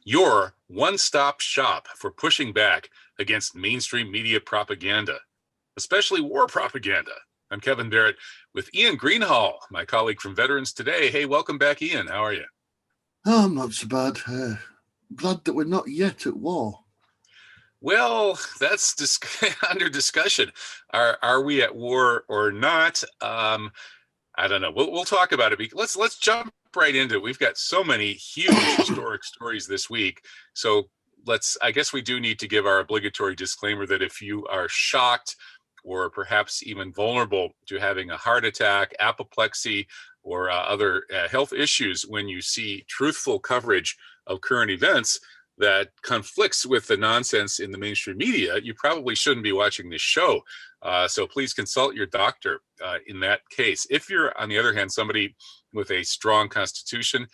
your one-stop shop for pushing back against mainstream media propaganda, especially war propaganda. I'm Kevin Barrett with Ian Greenhall, my colleague from Veterans Today. Hey, welcome back, Ian. How are you? Oh, I'm not so bad. Glad that we're not yet at war. Well, that's under discussion. Are we at war or not? I don't know. We'll talk about it. Let's jump right into it. We've got so many huge historic stories this week. So I guess we do need to give our obligatory disclaimer that if you are shocked or perhaps even vulnerable to having a heart attack, apoplexy, or other health issues when you see truthful coverage of current events that conflicts with the nonsense in the mainstream media, you probably shouldn't be watching this show. So please consult your doctor in that case. If you're, on the other hand, somebody with a strong constitution,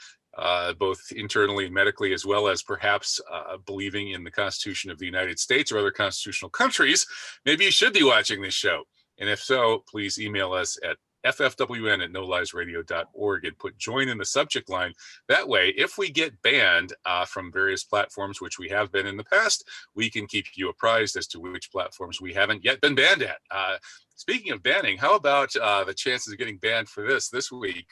both internally and medically, as well as perhaps believing in the Constitution of the United States or other constitutional countries, maybe you should be watching this show. And if so, please email us at ffwn@noliesradio.org and put join in the subject line. That way, if we get banned from various platforms, which we have been in the past, we can keep you apprised as to which platforms we haven't yet been banned at. Speaking of banning, how about the chances of getting banned for this week?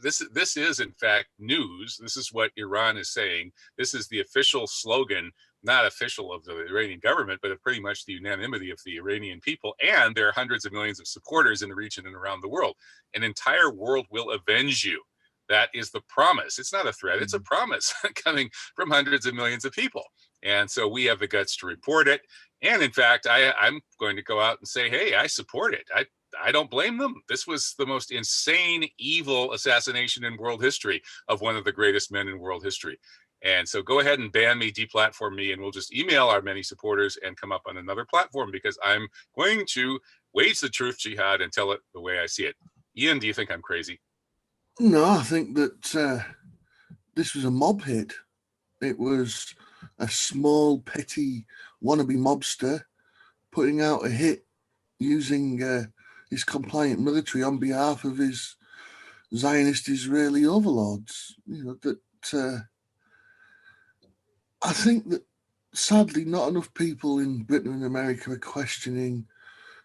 This is in fact news. This is what Iran is saying. This is the official slogan, not official of the Iranian government, but of pretty much the unanimity of the Iranian people. And there are hundreds of millions of supporters in the region and around the world. An entire world will avenge you. That is the promise. It's not a threat. It's a promise coming from hundreds of millions of people. And so we have the guts to report it. And in fact, I'm going to go out and say, hey, I support it. I don't blame them. This was the most insane, evil assassination in world history of one of the greatest men in world history. And so go ahead and ban me, deplatform me, and we'll just email our many supporters and come up on another platform because I'm going to wage the truth jihad and tell it the way I see it. Ian, do you think I'm crazy? No, I think that this was a mob hit. It was a small, petty, wannabe mobster putting out a hit using his compliant military on behalf of his Zionist Israeli overlords. I think that sadly not enough people in Britain and America are questioning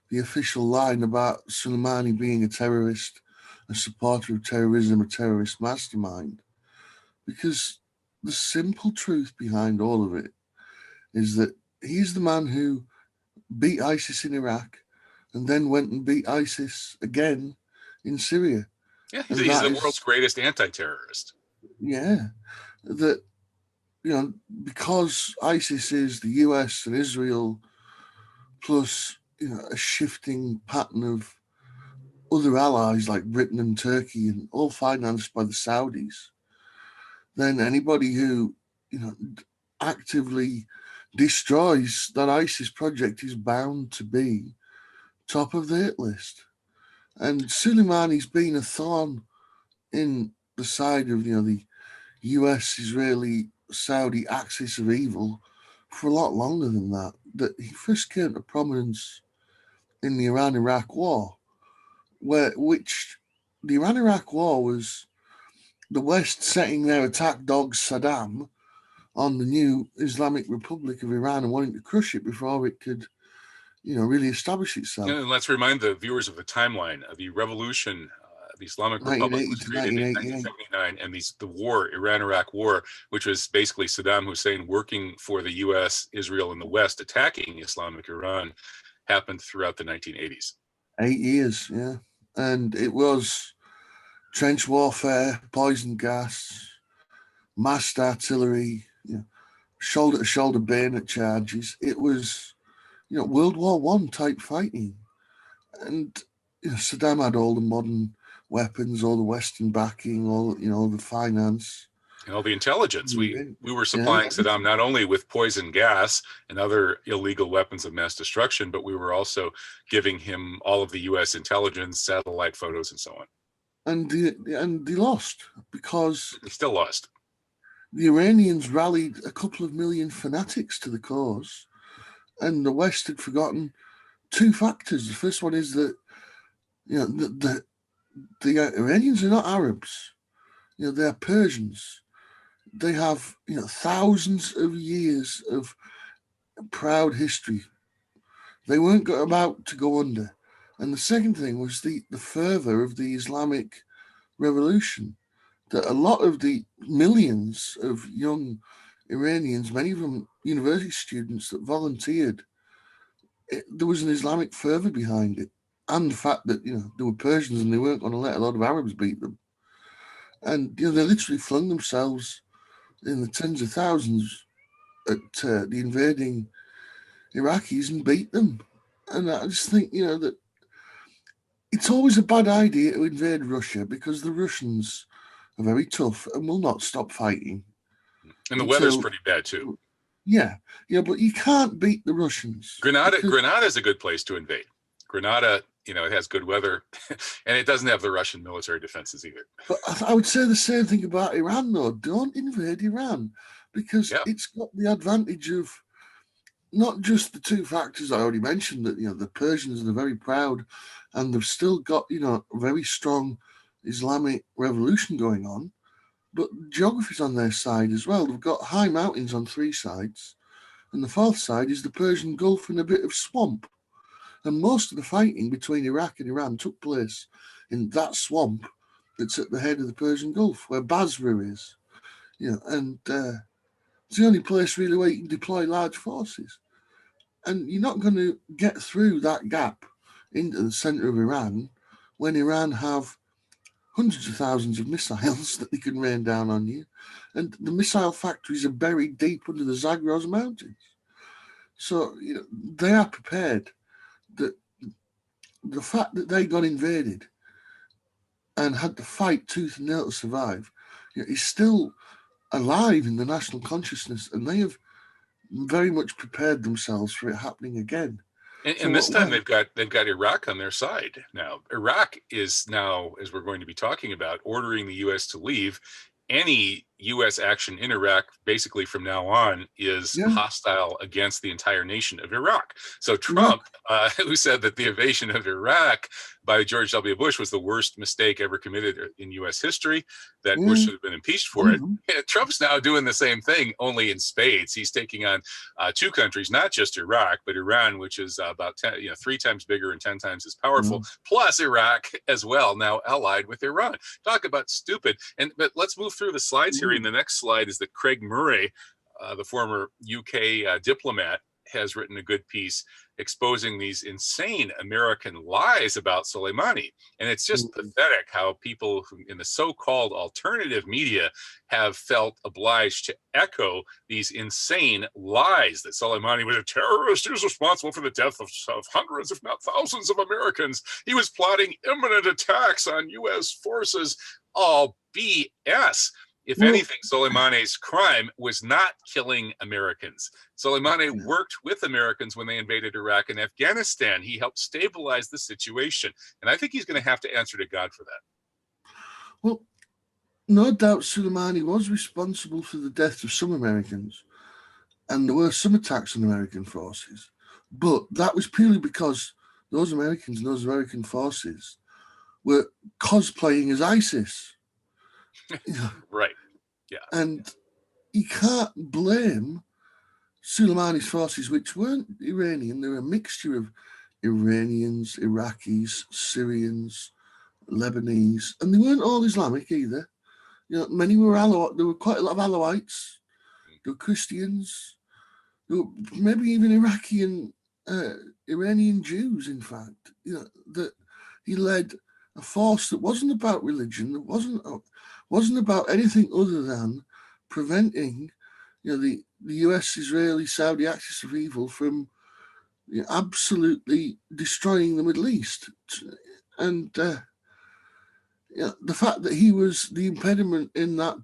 the official line about Soleimani being a terrorist, a supporter of terrorism, a terrorist mastermind. Because the simple truth behind all of it is that he's the man who beat ISIS in Iraq and then went and beat ISIS again in Syria. Yeah, he's the world's greatest anti-terrorist. Yeah, that, because ISIS is the US and Israel plus, a shifting pattern of other allies like Britain and Turkey and all financed by the Saudis, then anybody who, actively destroys that ISIS project is bound to be top of the hit list. And Soleimani's been a thorn in the side of, the US, Israeli, Saudi axis of evil for a lot longer than that. That he first came to prominence in the Iran-Iraq war, which the Iran-Iraq war was the West setting their attack dog Saddam on the new Islamic Republic of Iran and wanting to crush it before it could, really establish itself. And let's remind the viewers of the timeline of the revolution, the Islamic Republic was created in 1979, and the war, Iran-Iraq war, which was basically Saddam Hussein working for the U.S., Israel, and the West, attacking Islamic Iran, happened throughout the 1980s. 8 years, yeah. And it was trench warfare, poison gas, massed artillery, shoulder-to-shoulder bayonet charges. It was, World War I type fighting. And Saddam had all the modern weapons, all the Western backing, all the finance. And all the intelligence. We were supplying Saddam not only with poison gas and other illegal weapons of mass destruction, but we were also giving him all of the U.S. intelligence, satellite photos, and so on. And they lost because... They still lost. The Iranians rallied a couple of million fanatics to the cause, and the West had forgotten two factors. The first one is that, the Iranians are not Arabs. they're Persians. They have, thousands of years of proud history. They weren't about to go under. And the second thing was the fervor of the Islamic revolution, that a lot of the millions of young Iranians, many of them university students that volunteered, there was an Islamic fervor behind it. And the fact that, they were Persians and they weren't going to let a lot of Arabs beat them. And, they literally flung themselves in the tens of thousands at the invading Iraqis and beat them. And I just think, that it's always a bad idea to invade Russia because the Russians are very tough and will not stop fighting. And the weather's pretty bad too. Yeah, but you can't beat the Russians. Grenada is a good place to invade. Grenada, it has good weather, and it doesn't have the Russian military defenses either. But I would say the same thing about Iran, though. Don't invade Iran because it's got the advantage of not just the two factors I already mentioned, that, the Persians are very proud and they've still got, a very strong Islamic revolution going on, but geography's on their side as well. They've got high mountains on three sides, and the fourth side is the Persian Gulf and a bit of swamp. And most of the fighting between Iraq and Iran took place in that swamp that's at the head of the Persian Gulf, where Basra is. And it's the only place really where you can deploy large forces. And you're not going to get through that gap into the center of Iran when Iran have hundreds of thousands of missiles that they can rain down on you. And the missile factories are buried deep under the Zagros Mountains. So, they are prepared. That the fact that they got invaded and had to fight tooth and nail to survive, is still alive in the national consciousness, and they have very much prepared themselves for it happening again. And this time they've got Iraq on their side now. Iraq is now, as we're going to be talking about, ordering the U.S. to leave. Any U.S. action in Iraq, basically from now on, is hostile against the entire nation of Iraq. So Trump, who said that the invasion of Iraq by George W. Bush was the worst mistake ever committed in U.S. history, that Bush should have been impeached for it. Trump's now doing the same thing, only in spades. He's taking on two countries, not just Iraq, but Iran, which is about 3 times bigger and 10 times as powerful, plus Iraq as well, now allied with Iran. Talk about stupid. But let's move through the slides here. And the next slide is that Craig Murray, the former UK diplomat, has written a good piece exposing these insane American lies about Soleimani. And it's just pathetic how people in the so-called alternative media have felt obliged to echo these insane lies that Soleimani was a terrorist. He was responsible for the death of hundreds, if not thousands, of Americans. He was plotting imminent attacks on U.S. forces. All BS. If anything, Soleimani's crime was not killing Americans. Soleimani worked with Americans when they invaded Iraq and Afghanistan. He helped stabilize the situation. And I think he's going to have to answer to God for that. Well, no doubt Soleimani was responsible for the death of some Americans. And there were some attacks on American forces. But that was purely because those Americans and those American forces were cosplaying as ISIS. Right. Yeah. And you can't blame Soleimani's forces, which weren't Iranian. They were a mixture of Iranians, Iraqis, Syrians, Lebanese, and they weren't all Islamic either. Many were Alawite. There were quite a lot of Alawites. There were Christians. There were maybe even Iraqi and Iranian Jews, in fact. That he led a force that wasn't about religion, that wasn't about anything other than preventing, the US, Israeli, Saudi axis of evil from absolutely destroying the Middle East. And the fact that he was the impediment in that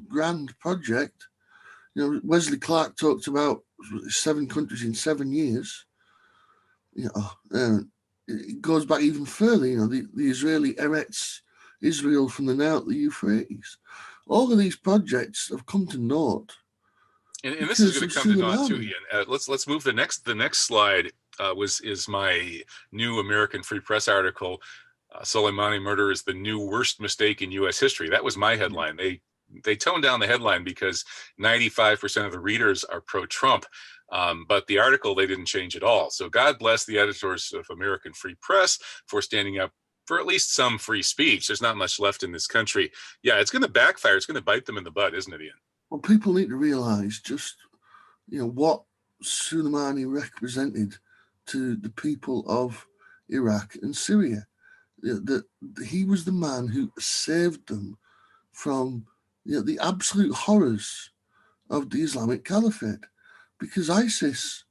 grand project, Wesley Clark talked about 7 countries in 7 years. It goes back even further. The Israeli Eretz Israel from the Nile to the Euphrates. All of these projects have come to naught. And this is going to come to naught too, Ian. Let's move the next slide. Is my new American Free Press article Soleimani murder is the new worst mistake in U.S. history. That was my headline. They toned down the headline because 95% of the readers are pro-Trump. But the article, they didn't change at all. So God bless the editors of American Free Press for standing up for at least some free speech. There's not much left in this country. Yeah, it's going to backfire. It's going to bite them in the butt, isn't it, Ian? Well, people need to realize just, what Soleimani represented to the people of Iraq and Syria. That he was the man who saved them from the absolute horrors of the Islamic Caliphate, because ISIS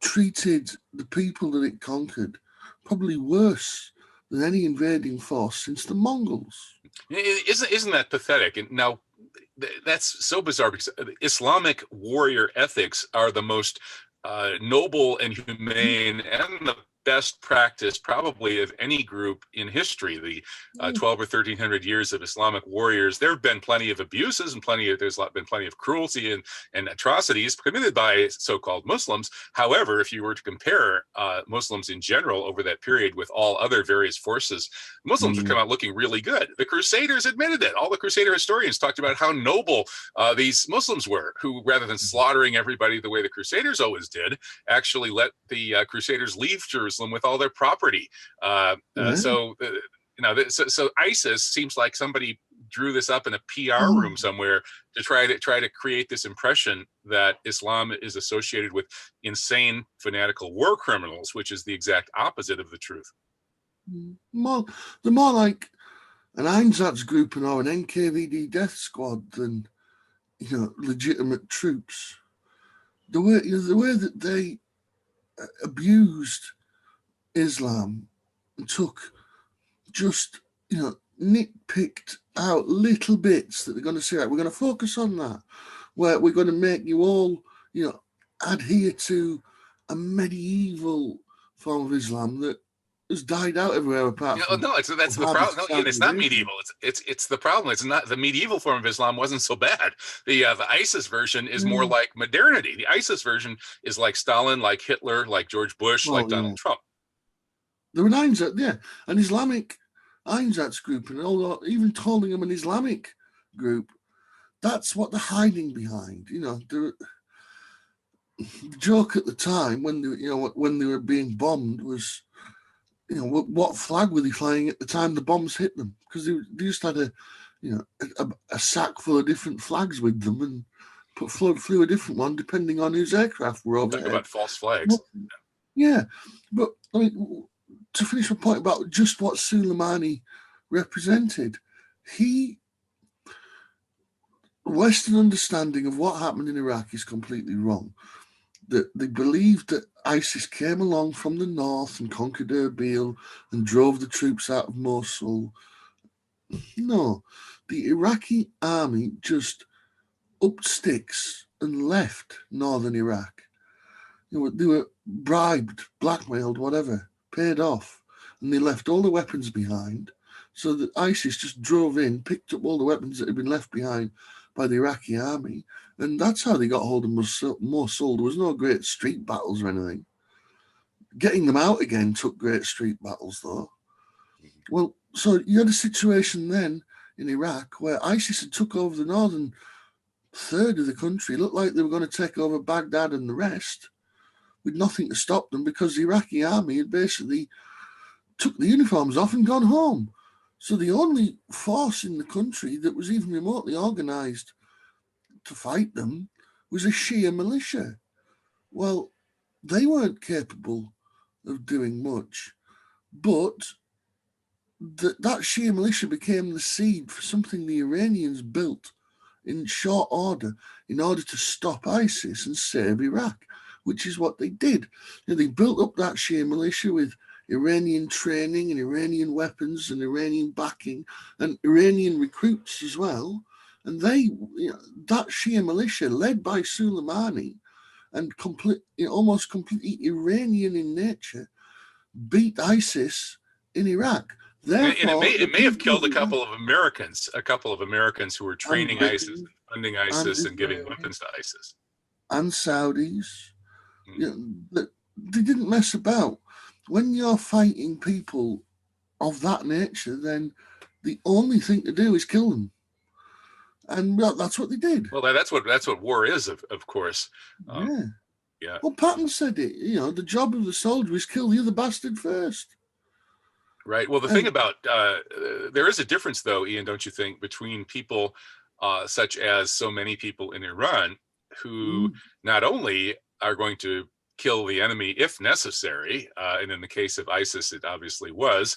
treated the people that it conquered probably worse than any invading force since the Mongols. Isn't that pathetic? And now that's so bizarre because Islamic warrior ethics are the most noble and humane and the best practice probably of any group in history. The 12 or 1300 years of Islamic warriors, there have been plenty of abuses and there's been plenty of cruelty and atrocities committed by so-called Muslims. However, if you were to compare Muslims in general over that period with all other various forces, Muslims would come out looking really good. The Crusaders admitted it. All the Crusader historians talked about how noble these Muslims were, who rather than slaughtering everybody the way the Crusaders always did, actually let the Crusaders leave Jerusalem with all their property. So ISIS seems like somebody drew this up in a PR room somewhere to try to create this impression that Islam is associated with insane, fanatical war criminals, which is the exact opposite of the truth. They're more like an Einsatzgruppen or an NKVD death squad than legitimate troops. The way that they abused Islam and took just nitpicked out little bits that they're going to say, right, we're going to focus on that, where we're going to make you all adhere to a medieval form of Islam that has died out everywhere apart from that's the problem. No, Ian, it's not medieval. It's the problem. It's not the medieval form of Islam wasn't so bad. The ISIS version is more like modernity. The ISIS version is like Stalin, like Hitler, like George Bush, like Donald Trump. There were an Islamic Einsatzgruppen, and although even calling them an Islamic group, that's what they're hiding behind. The joke at the time when they were being bombed was, what flag were they flying at the time the bombs hit them? Because they just had a sack full of different flags with them and flew a different one depending on whose aircraft were over. Talk about false flags. But I mean, to finish my point about just what Soleimani represented, Western understanding of what happened in Iraq is completely wrong. That they believed that ISIS came along from the north and conquered Erbil and drove the troops out of Mosul. No, the Iraqi army just upped sticks and left northern Iraq. They were bribed, blackmailed, whatever, paid off, and they left all the weapons behind. So that ISIS just drove in, picked up all the weapons that had been left behind by the Iraqi army, and that's how they got hold of Mosul. There was no great street battles or anything. Getting them out again took great street battles, though. Well, so you had a situation then in Iraq where ISIS had took over the northern third of the country. It looked like they were going to take over Baghdad and the rest with nothing to stop them, because the Iraqi army had basically took the uniforms off and gone home. So the only force in the country that was even remotely organized to fight them was a Shia militia. Well, they weren't capable of doing much, but that Shia militia became the seed for something the Iranians built in short order in order to stop ISIS and save Iraq, which is what they did. They built up that Shia militia with Iranian training and Iranian weapons and Iranian backing and Iranian recruits as well. And that Shia militia, led by Soleimani and almost completely Iranian in nature, beat ISIS in Iraq. Therefore, and it may have killed a couple of Americans who were training ISIS, funding ISIS, and giving weapons to ISIS. And Saudis. They didn't mess about. When you're fighting people of that nature, then the only thing to do is kill them. And that's what they did. Well, that's what war is, of course. Yeah. Yeah. Well, Patton said it. The job of the soldier is kill the other bastard first. Right. Well, the thing about there is a difference, though, Ian, don't you think, between people such as so many people in Iran who not only are going to kill the enemy if necessary, and in the case of ISIS, it obviously was.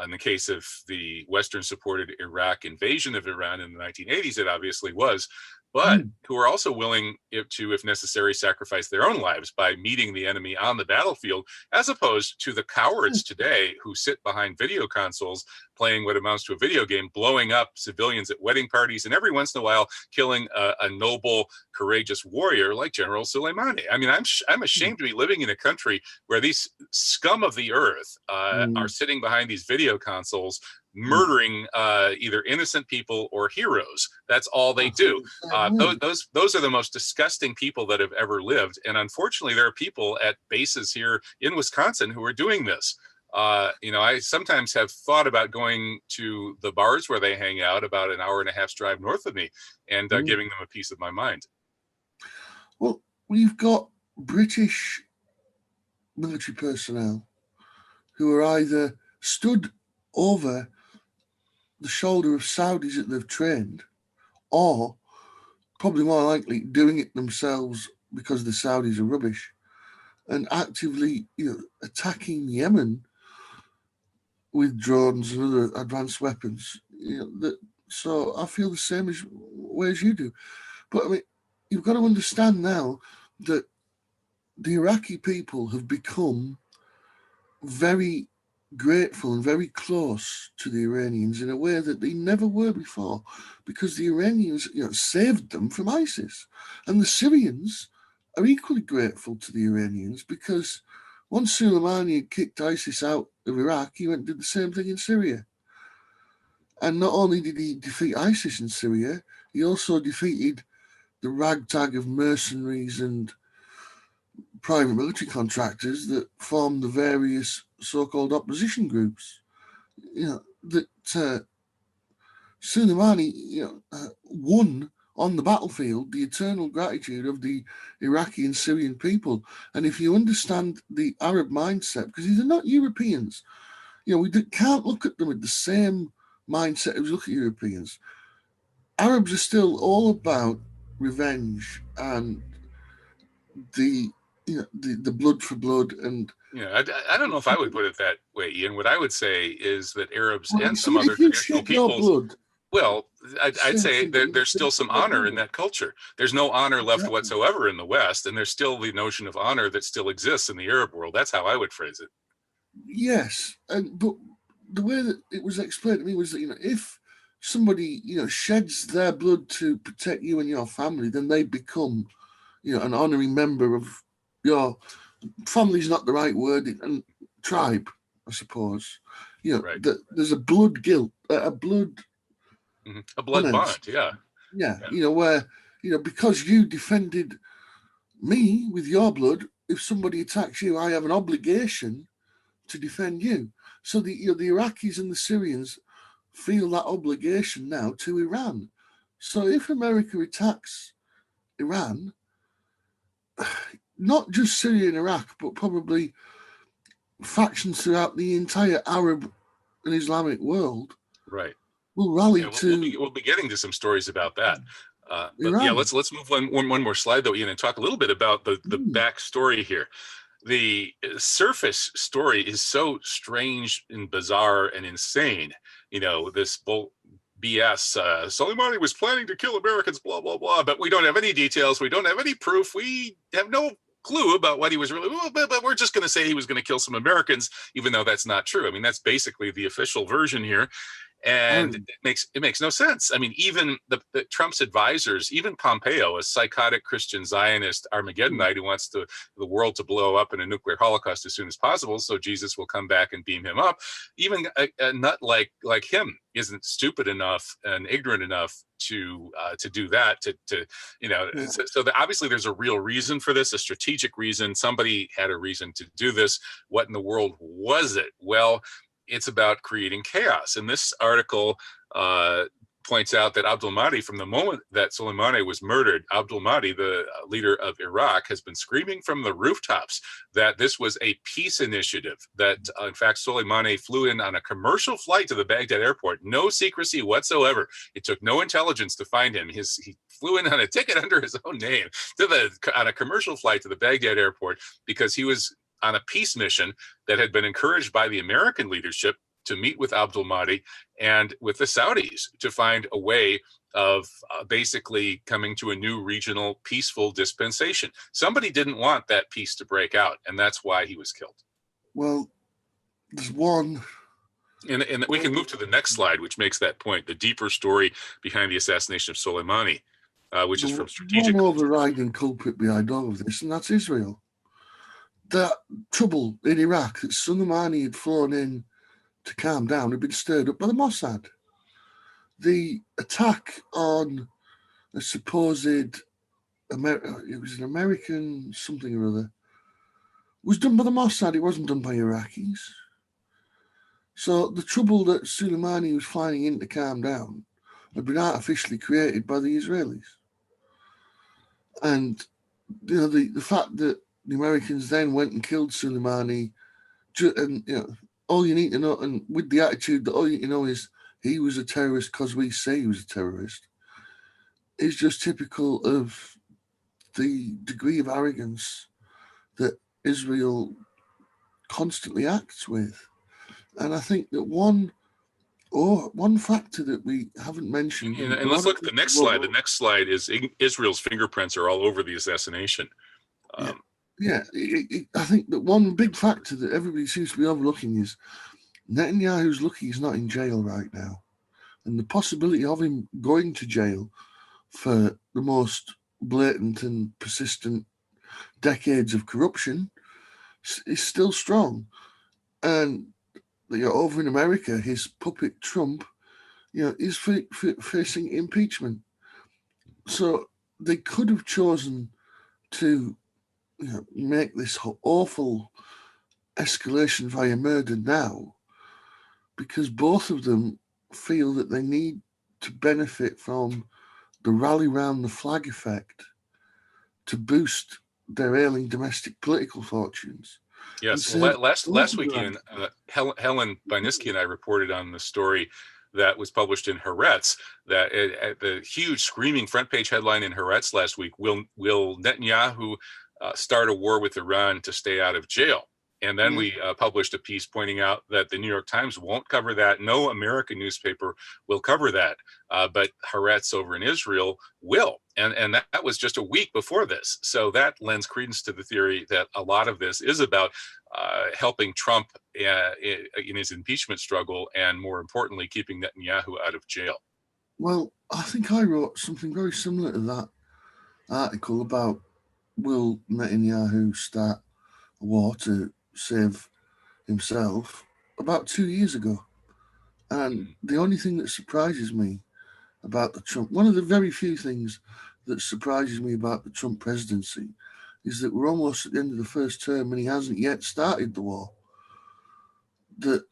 In the case of the Western-supported Iraq invasion of Iran in the 1980s, it obviously was, but who are also willing to, if necessary, sacrifice their own lives by meeting the enemy on the battlefield, as opposed to the cowards today who sit behind video consoles playing what amounts to a video game, blowing up civilians at wedding parties, and every once in a while killing a noble, courageous warrior like General Soleimani. I mean, I'm ashamed to be living in a country where these scum of the earth are sitting behind these video consoles, murdering either innocent people or heroes. That's all they do. Those are the most disgusting people that have ever lived. And unfortunately, there are people at bases here in Wisconsin who are doing this. I sometimes have thought about going to the bars where they hang out about an hour and a half's drive north of me and giving them a piece of my mind. Well, we've got British military personnel who are either stood over the shoulder of Saudis that they've trained, or probably more likely doing it themselves because the Saudis are rubbish, and actively attacking Yemen with drones and other advanced weapons. So I feel the same way as you do. But I mean, you've got to understand now that the Iraqi people have become very grateful and very close to the Iranians in a way that they never were before, because the Iranians saved them from ISIS. And the Syrians are equally grateful to the Iranians, because once Soleimani had kicked ISIS out of Iraq, he went and did the same thing in Syria. And not only did he defeat ISIS in Syria, he also defeated the ragtag of mercenaries and private military contractors that formed the various so-called opposition groups. That Soleimani won on the battlefield the eternal gratitude of the Iraqi and Syrian people. And if you understand the Arab mindset, because these are not Europeans, we can't look at them with the same mindset as we look at Europeans. Arabs are still all about revenge and the blood for blood. And I don't know if I would put it that way, Ian. What I would say is that Arabs and some other traditional peoples, well, I'd say there's still some honor in that culture. There's no honor left whatsoever in the West, and there's still the notion of honor that still exists in the Arab world. That's how I would phrase it. Yes, but the way that it was explained to me was that if somebody sheds their blood to protect you and your family, then they become an honorary member of your family's not the right word, and tribe, I suppose. Right. There's a blood guilt, a blood bond, yeah. Where because you defended me with your blood, if somebody attacks you, I have an obligation to defend you. So the Iraqis and the Syrians feel that obligation now to Iran. So if America attacks Iran, not just Syria and Iraq, but probably factions throughout the entire Arab and Islamic world, right, will rally we'll be getting to some stories about that. But yeah, let's move one more slide though, Ian, and talk a little bit about the backstory here. The surface story is so strange and bizarre and insane. This BS. Soleimani was planning to kill Americans, blah, blah, blah. But we don't have any details. We don't have any proof. We have no clue about what he was really, but we're just going to say he was going to kill some Americans, even though that's not true. I mean, that's basically the official version here. And it makes no sense. I mean, even the Trump's advisors, even Pompeo, a psychotic Christian Zionist Armageddonite who wants the world to blow up in a nuclear holocaust as soon as possible, so Jesus will come back and beam him up. Even a nut like him isn't stupid enough and ignorant enough to do that. So obviously there's a real reason for this, a strategic reason. Somebody had a reason to do this. What in the world was it? Well, it's about creating chaos. And this article points out that Abdul Mahdi, from the moment that Soleimani was murdered, Abdul Mahdi, the leader of Iraq, has been screaming from the rooftops that this was a peace initiative, that in fact Soleimani flew in on a commercial flight to the Baghdad airport, no secrecy whatsoever. It took no intelligence to find him. He flew in on a ticket under his own name on a commercial flight to the Baghdad airport because he was on a peace mission that had been encouraged by the American leadership to meet with Abdul Mahdi and with the Saudis to find a way of basically coming to a new regional peaceful dispensation. Somebody didn't want that peace to break out, and that's why he was killed. Well, there's one. And we can move to the next slide, which makes that point, the deeper story behind the assassination of Soleimani, which is from strategic. One overriding culprit behind all of this, and that's Israel. That trouble in Iraq that Soleimani had flown in to calm down had been stirred up by the Mossad. The attack on a supposed it was an American something or other, was done by the Mossad. It wasn't done by Iraqis. So the trouble that Soleimani was flying in to calm down had been artificially created by the Israelis. And the fact that the Americans then went and killed Soleimani, and all you need to know, and with the attitude that all you need to know is he was a terrorist because we say he was a terrorist, is just typical of the degree of arrogance that Israel constantly acts with. And I think that one factor that we haven't mentioned. And let's look at the next slide. The next slide is Israel's fingerprints are all over the assassination. I think that one big factor that everybody seems to be overlooking is Netanyahu's lucky he's not in jail right now. And the possibility of him going to jail for the most blatant and persistent decades of corruption is still strong. And over in America, his puppet Trump, is facing impeachment. So they could have chosen to make this awful escalation via murder now, because both of them feel that they need to benefit from the rally round the flag effect to boost their ailing domestic political fortunes. Yes, well, last weekend, Helen Biniski and I reported on the story that was published in Haaretz, that the huge screaming front page headline in Haaretz last week, will Netanyahu start a war with Iran to stay out of jail? And then we published a piece pointing out that the New York Times won't cover that. No American newspaper will cover that. But Haaretz over in Israel will. And that was just a week before this. So that lends credence to the theory that a lot of this is about helping Trump in his impeachment struggle, and more importantly, keeping Netanyahu out of jail. Well, I think I wrote something very similar to that article about will Netanyahu start a war to save himself about 2 years ago. And the only thing that surprises me about the Trump, one of the very few things that surprises me about the Trump presidency, is that we're almost at the end of the first term and he hasn't yet started the war. That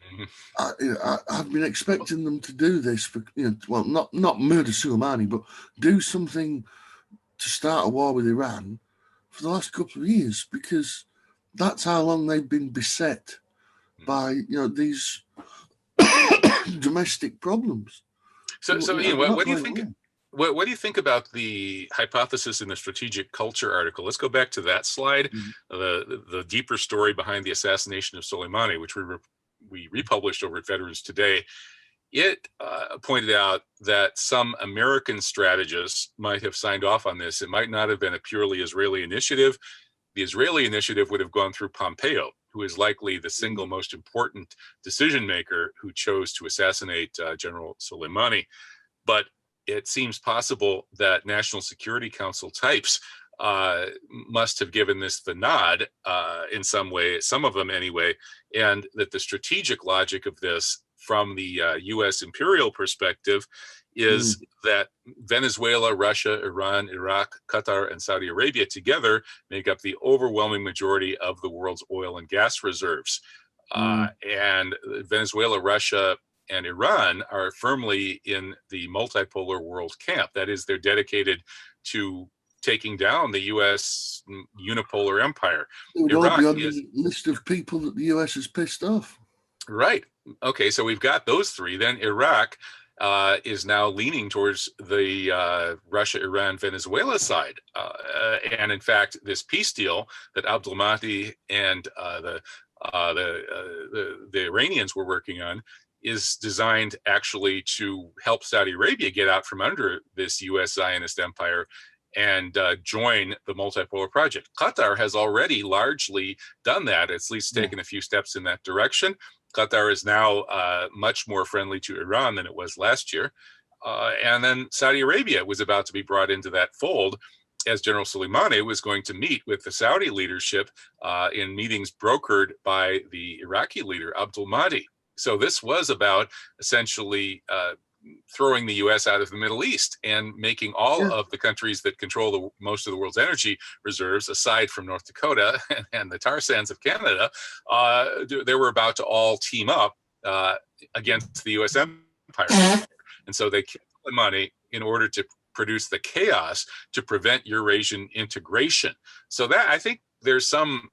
I've been expecting them to do this for, not murder Soleimani, but do something to start a war with Iran for the last couple of years, because that's how long they've been beset by these domestic problems. So what do you think? What do you think about the hypothesis in the Strategic Culture article? Let's go back to that slide, the deeper story behind the assassination of Soleimani, which we republished over at Veterans Today. It pointed out that some American strategists might have signed off on this. It might not have been a purely Israeli initiative. The Israeli initiative would have gone through Pompeo, who is likely the single most important decision maker who chose to assassinate General Soleimani. But it seems possible that National Security Council types must have given this the nod in some way, some of them anyway, and that the strategic logic of this from the U.S. imperial perspective is that Venezuela, Russia, Iran, Iraq, Qatar, and Saudi Arabia together make up the overwhelming majority of the world's oil and gas reserves. And Venezuela, Russia, and Iran are firmly in the multipolar world camp. That is, they're dedicated to taking down the U.S. unipolar empire. It would all Iraq be on is the list of people that the US has pissed off. right. Okay, so we've got those three. Then Iraq is now leaning towards the Russia, Iran, Venezuela side. And in fact, this peace deal that Abdul Mahdi and the Iranians were working on is designed actually to help Saudi Arabia get out from under this U.S. Zionist empire and join the multipolar project. Qatar has already largely done that. It's at least taken a few steps in that direction. Qatar is now much more friendly to Iran than it was last year. And then Saudi Arabia was about to be brought into that fold as General Soleimani was going to meet with the Saudi leadership in meetings brokered by the Iraqi leader, Abdul Mahdi. So this was about essentially throwing the U.S. out of the Middle East and making all of the countries that control most of the world's energy reserves, aside from North Dakota and the tar sands of Canada, they were about to all team up against the U.S. empire. And so they killed the money in order to produce the chaos to prevent Eurasian integration. So that, I think there's some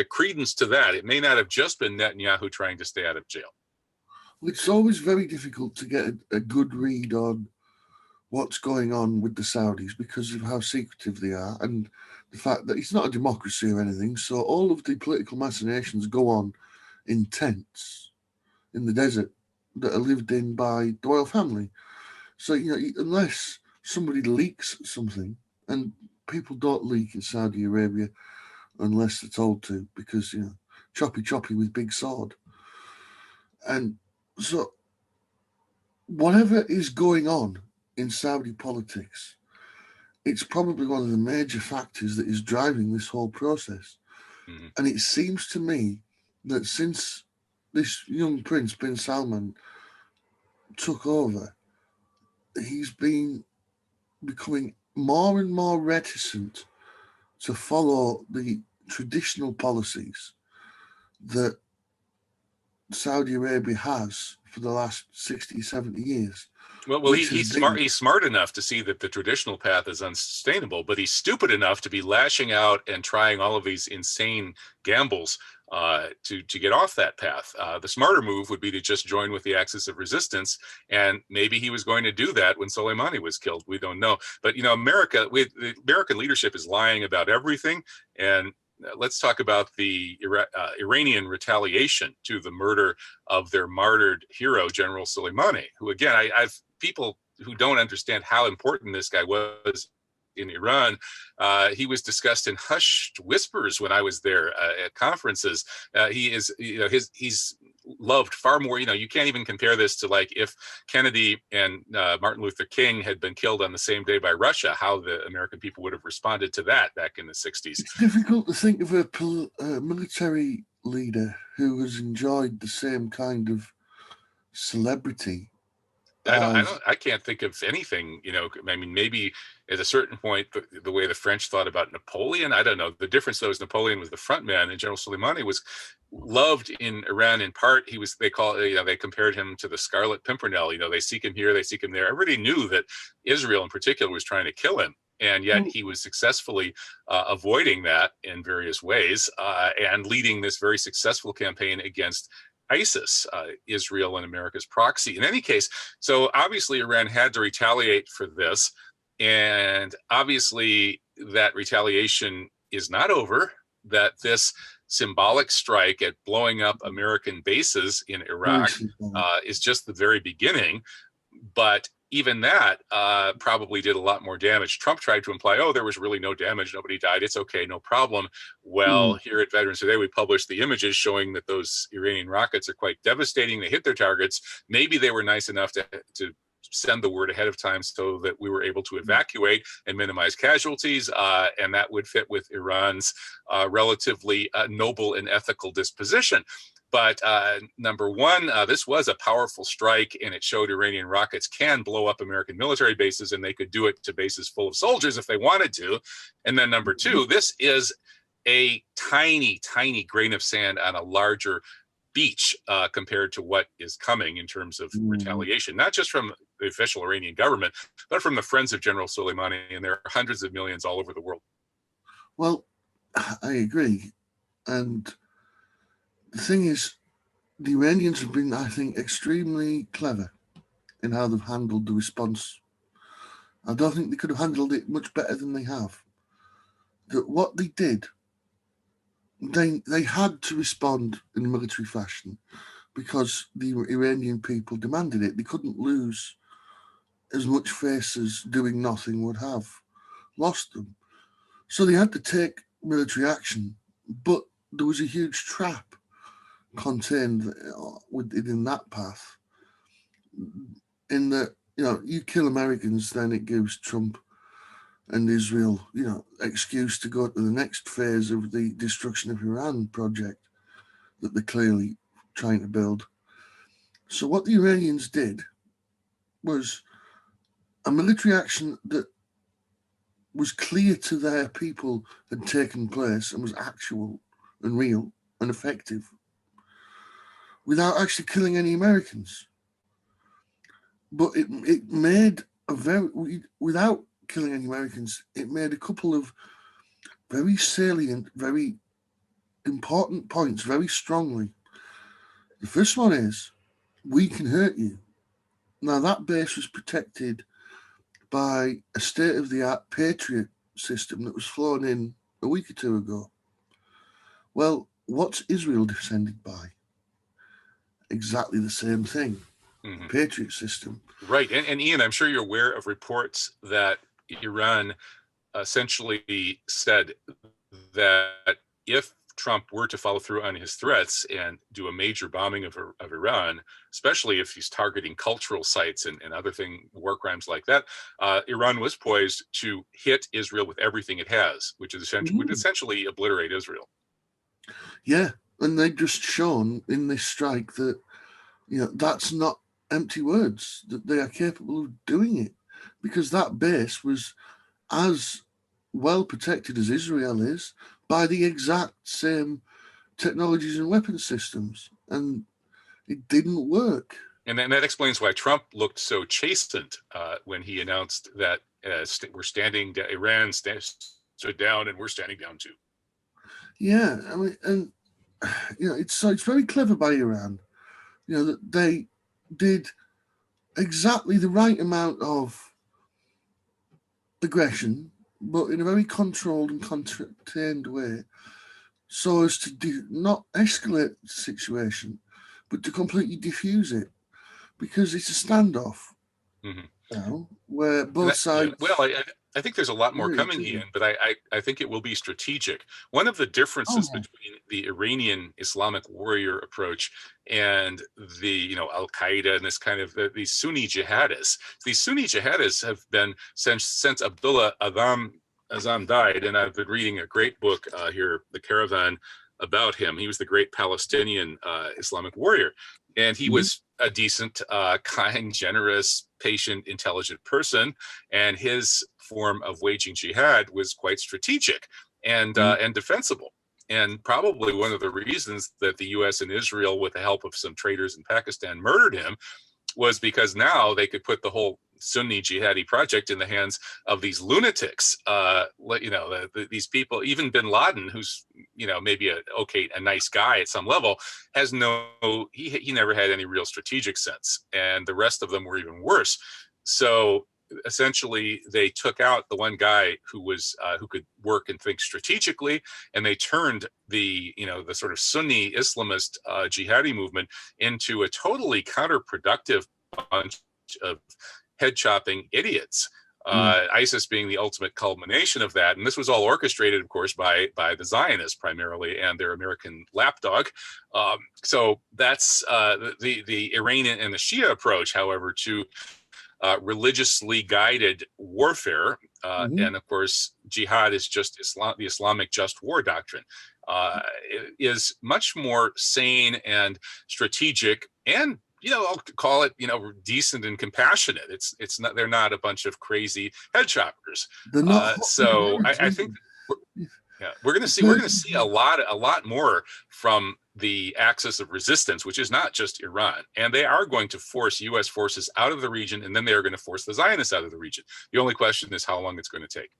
credence to that. It may not have just been Netanyahu trying to stay out of jail. It's always very difficult to get a good read on what's going on with the Saudis because of how secretive they are and the fact that it's not a democracy or anything. So all of the political machinations go on in tents in the desert that are lived in by the royal family. So, unless somebody leaks something, and people don't leak in Saudi Arabia unless they're told to, because, choppy with big sword. And so whatever is going on in Saudi politics, it's probably one of the major factors that is driving this whole process. Mm-hmm. And it seems to me that since this young prince, Bin Salman, took over, he's been becoming more and more reticent to follow the traditional policies that Saudi Arabia has for the last 60, 70 years. Well, he's smart. He's smart enough to see that the traditional path is unsustainable, but he's stupid enough to be lashing out and trying all of these insane gambles to get off that path. The smarter move would be to just join with the Axis of Resistance, and maybe he was going to do that when Soleimani was killed. We don't know, but the American leadership is lying about everything, and let's talk about the Iranian retaliation to the murder of their martyred hero, General Soleimani, who, again, I've people who don't understand how important this guy was in Iran. He was discussed in hushed whispers when I was there at conferences. He's loved far more. You can't even compare this to like if Kennedy and Martin Luther King had been killed on the same day by Russia, how the American people would have responded to that back in the 60s. It's difficult to think of a military leader who has enjoyed the same kind of celebrity. I can't think of anything, maybe at a certain point, the way the French thought about Napoleon, I don't know. The difference, though, is Napoleon was the front man, and General Soleimani was loved in Iran in part. They compared him to the Scarlet Pimpernel. They seek him here, they seek him there. Everybody knew that Israel in particular was trying to kill him, and yet he was successfully avoiding that in various ways and leading this very successful campaign against ISIS, Israel and America's proxy. In any case, so obviously Iran had to retaliate for this, and obviously that retaliation is not over, that this symbolic strike at blowing up American bases in Iraq is just the very beginning. But even that probably did a lot more damage. Trump tried to imply, there was really no damage, nobody died, it's okay, no problem. Well, here at Veterans Today, we published the images showing that those Iranian rockets are quite devastating. They hit their targets. Maybe they were nice enough to send the word ahead of time so that we were able to evacuate and minimize casualties, and that would fit with Iran's relatively noble and ethical disposition. But number one, this was a powerful strike, and it showed Iranian rockets can blow up American military bases, and they could do it to bases full of soldiers if they wanted to. And then number two, this is a tiny, tiny grain of sand on a larger speech compared to what is coming in terms of Mm. retaliation, not just from the official Iranian government, but from the friends of General Soleimani, and there are hundreds of millions all over the world. Well, I agree. And the thing is, the Iranians have been, I think, extremely clever in how they've handled the response. I don't think they could have handled it much better than they have. That what they did, they had to respond in a military fashion because the Iranian people demanded it. They couldn't lose as much face as doing nothing would have lost them. So they had to take military action, but there was a huge trap contained within that path. In that, you kill Americans, then it gives Trump and Israel, excuse to go to the next phase of the destruction of Iran project that they're clearly trying to build. So what the Iranians did was a military action that was clear to their people had taken place and was actual and real and effective without actually killing any Americans. But it made without killing any Americans, it made a couple of very salient, very important points very strongly. The first one is, we can hurt you. Now, that base was protected by a state-of-the-art Patriot system that was flown in a week or two ago. Well, what's Israel descended by? Exactly the same thing. Mm-hmm. Patriot system. Right. And Ian, I'm sure you're aware of reports that Iran essentially said that if Trump were to follow through on his threats and do a major bombing of Iran, especially if he's targeting cultural sites and other war crimes like that, Iran was poised to hit Israel with everything it has, which is would essentially obliterate Israel. Yeah, and they've just shown in this strike that that's not empty words, that they are capable of doing it, because that base was as well protected as Israel is by the exact same technologies and weapon systems, and it didn't work. And that explains why Trump looked so chastened when he announced that we're standing, Iran stood down and we're standing down too. Yeah, I mean, and it's very clever by Iran, that they did exactly the right amount of aggression, but in a very controlled and contained way, so as to not escalate the situation, but to completely diffuse it, because it's a standoff now where both sides. Yeah, well, I think there's a lot more coming, Ian, but I think it will be strategic. One of the differences between the Iranian Islamic warrior approach and the Al Qaeda and this kind of these Sunni jihadists. These Sunni jihadists have been since Abdullah Azam died, and I've been reading a great book here, The Caravan, about him. He was the great Palestinian Islamic warrior, and he was a decent, kind, generous, patient, intelligent person, and his form of waging jihad was quite strategic and defensible. And probably one of the reasons that the U.S. and Israel, with the help of some traitors in Pakistan, murdered him was because now they could put the whole Sunni jihadi project in the hands of these lunatics. These people, even bin Laden, who's maybe a nice guy at some level, has he never had any real strategic sense, and the rest of them were even worse. So essentially, they took out the one guy who could work and think strategically, and they turned the sort of Sunni Islamist jihadi movement into a totally counterproductive bunch of head-chopping idiots. ISIS being the ultimate culmination of that, and this was all orchestrated, of course, by the Zionists primarily and their American lapdog. So that's the Iranian and the Shia approach, however, to religiously guided warfare, and of course, jihad is just the Islamic just war doctrine. Is much more sane and strategic, and I'll call it decent and compassionate. It's not, they're not a bunch of crazy head choppers. So I think we're going to see a lot more from the axis of resistance, which is not just Iran. And they are going to force U.S. forces out of the region, and then they are going to force the Zionists out of the region. The only question is how long it's going to take.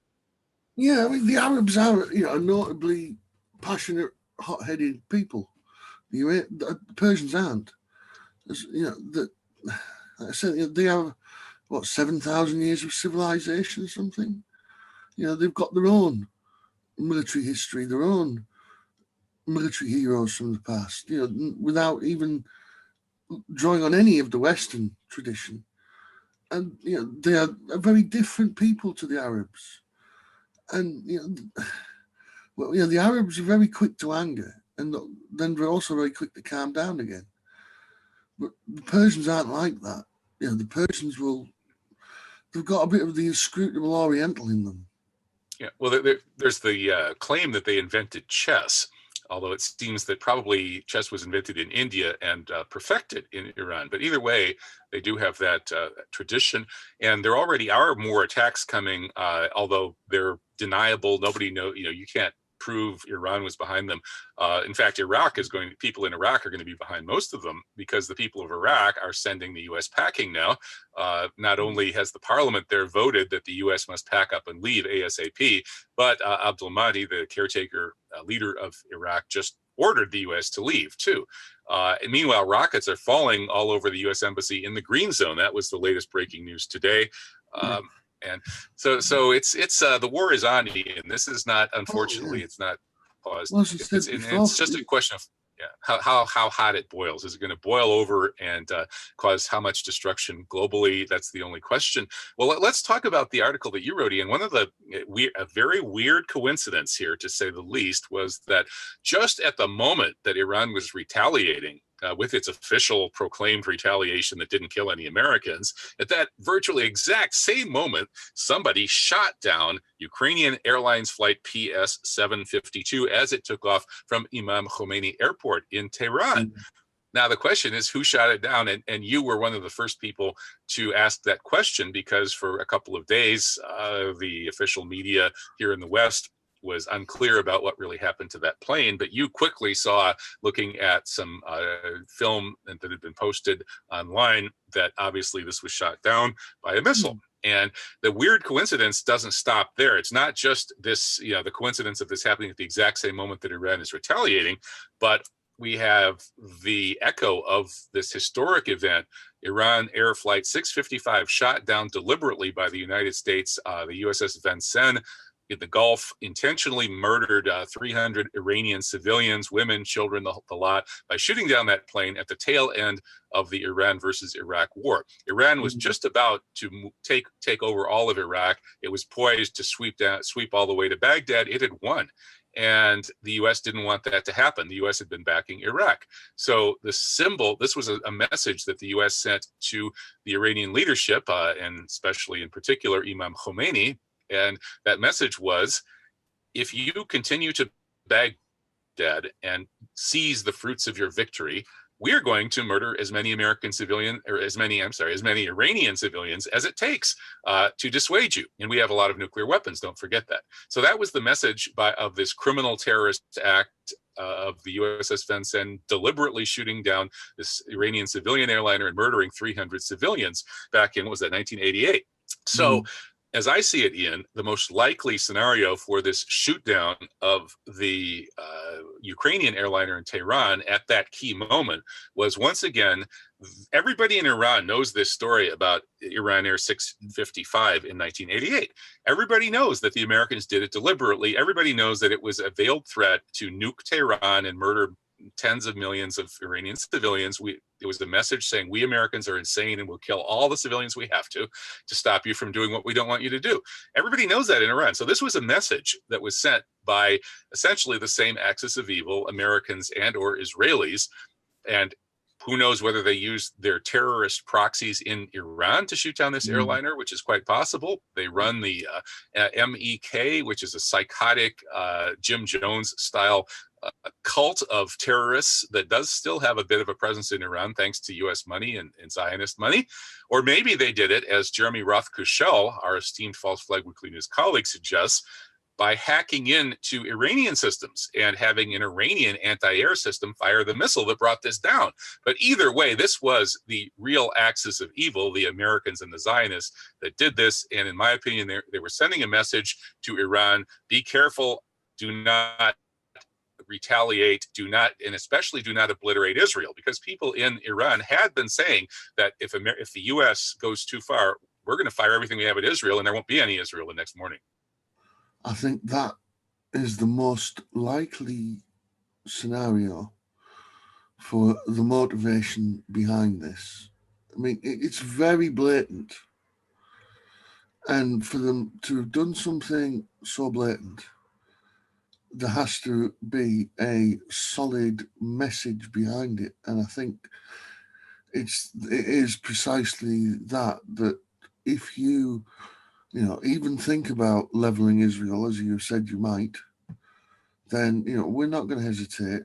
Yeah, I mean, the Arabs are, notably passionate, hot-headed people. The Persians aren't. Like I said, they have, 7,000 years of civilization or something? They've got their own military history, their own military heroes from the past, without even drawing on any of the Western tradition. And, they are a very different people to the Arabs. And, the Arabs are very quick to anger, and then they're also very quick to calm down again. But the Persians aren't like that. The Persians they've got a bit of the inscrutable Oriental in them. Yeah, well, there's the claim that they invented chess, although it seems that probably chess was invented in India and perfected in Iran. But either way, they do have that tradition, and there already are more attacks coming, although they're deniable. Nobody knows, you can't prove Iran was behind them. In fact, people in Iraq are going to be behind most of them, because the people of Iraq are sending the U.S. packing now. Not only has the parliament there voted that the U.S. must pack up and leave ASAP, but Abdul Mahdi, the caretaker leader of Iraq, just ordered the U.S. to leave too. And meanwhile, rockets are falling all over the U.S. embassy in the green zone. That was the latest breaking news today. And so it's the war is on, Ian. This is not, unfortunately, it's not paused. Well, it's just a question of how hot it boils. Is it going to boil over and cause how much destruction globally? That's the only question. Well, let's talk about the article that you wrote, Ian. One of a very weird coincidence here, to say the least, was that just at the moment that Iran was retaliating, with its official proclaimed retaliation that didn't kill any Americans, at that virtually exact same moment, somebody shot down Ukrainian Airlines flight PS-752 as it took off from Imam Khomeini Airport in Tehran. Now, the question is, who shot it down? And you were one of the first people to ask that question, because for a couple of days, the official media here in the West was unclear about what really happened to that plane. But you quickly saw, looking at some film that had been posted online, that obviously this was shot down by a missile. And the weird coincidence doesn't stop there. It's not just this, the coincidence of this happening at the exact same moment that Iran is retaliating, but we have the echo of this historic event. Iran Air Flight 655 shot down deliberately by the United States, the USS Vincennes, in the Gulf, intentionally murdered 300 Iranian civilians, women, children, the lot, by shooting down that plane at the tail end of the Iran versus Iraq war. Iran was just about to take over all of Iraq. It was poised to sweep all the way to Baghdad. It had won. And the U.S. didn't want that to happen. The U.S. had been backing Iraq. So this was a message that the U.S. sent to the Iranian leadership, and especially in particular Imam Khomeini. And that message was, if you continue to Baghdad and seize the fruits of your victory, we're going to murder as many Iranian civilians as it takes to dissuade you. And we have a lot of nuclear weapons, don't forget that. So that was the message of this criminal terrorist act of the USS Vincennes deliberately shooting down this Iranian civilian airliner and murdering 300 civilians back in, 1988? So as I see it, Ian, the most likely scenario for this shoot down of the Ukrainian airliner in Tehran at that key moment was, once again, everybody in Iran knows this story about Iran Air 655 in 1988. Everybody knows that the Americans did it deliberately. Everybody knows that it was a veiled threat to nuke Tehran and murder tens of millions of Iranian civilians. It was a message saying, we Americans are insane and we'll kill all the civilians we have to stop you from doing what we don't want you to do. Everybody knows that in Iran. So this was a message that was sent by essentially the same axis of evil, Americans and or Israelis. And who knows whether they used their terrorist proxies in Iran to shoot down this airliner, which is quite possible. They run the MEK, which is a psychotic Jim Jones style cult of terrorists that does still have a bit of a presence in Iran, thanks to U.S. money and Zionist money. Or maybe they did it, as Jeremy Roth-Kushel, our esteemed False Flag Weekly News colleague, suggests, by hacking into Iranian systems and having an Iranian anti-air system fire the missile that brought this down. But either way, this was the real axis of evil, the Americans and the Zionists that did this. And in my opinion, they were sending a message to Iran: be careful, do not retaliate, do not, and especially do not obliterate Israel, because people in Iran had been saying that if the U.S. goes too far, we're going to fire everything we have at Israel, and there won't be any Israel the next morning. I think that is the most likely scenario for the motivation behind this. I mean, it's very blatant. And for them to have done something so blatant, there has to be a solid message behind it. And I think it is precisely that if you even think about leveling Israel, as you said you might, then, we're not going to hesitate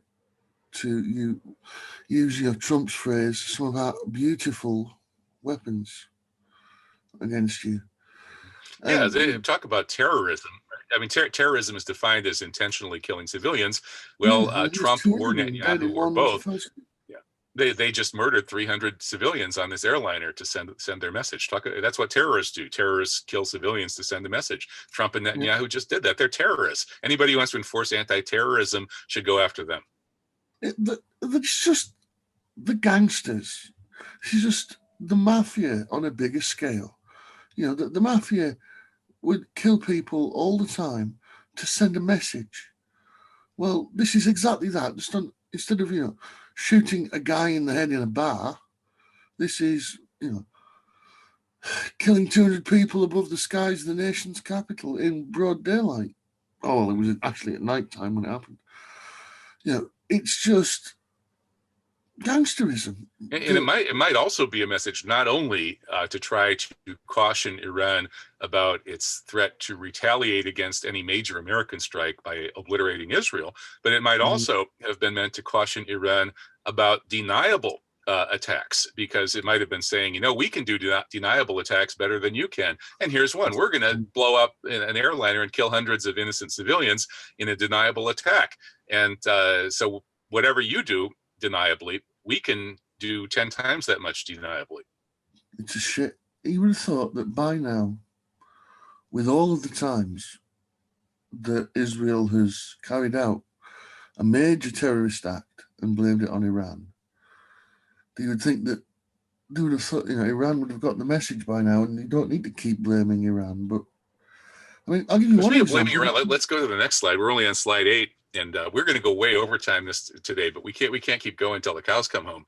to use Trump's phrase, some of our beautiful weapons against you. Yeah, they talk about terrorism. I mean, terrorism is defined as intentionally killing civilians. Well, Trump or Netanyahu or both, they just murdered 300 civilians on this airliner to send their message. That's what terrorists do. Terrorists kill civilians to send a message. Trump and Netanyahu just did that. They're terrorists. Anybody who wants to enforce anti-terrorism should go after them. It's just the gangsters. It's just the mafia on a bigger scale. The mafia would kill people all the time to send a message. Well, this is exactly that. Just instead of shooting a guy in the head in a bar, this is killing 200 people above the skies of the nation's capital in broad daylight. Oh, well, it was actually at night time when it happened. It's just gangsterism. And it might also be a message not only to try to caution Iran about its threat to retaliate against any major American strike by obliterating Israel, but it might also have been meant to caution Iran about deniable attacks, because it might have been saying, we can do deniable attacks better than you can. And here's one: we're going to blow up an airliner and kill hundreds of innocent civilians in a deniable attack. And so whatever you do deniably, we can do 10 times that much deniably. It's a shit. You would have thought that by now, with all of the times that Israel has carried out a major terrorist act and blamed it on Iran, you would think that they would have thought, Iran would have got the message by now, and you don't need to keep blaming Iran. But I mean, I'll give you one example. Let's go to the next slide. We're only on slide 8. And we're going to go way overtime today, but we can't keep going until the cows come home.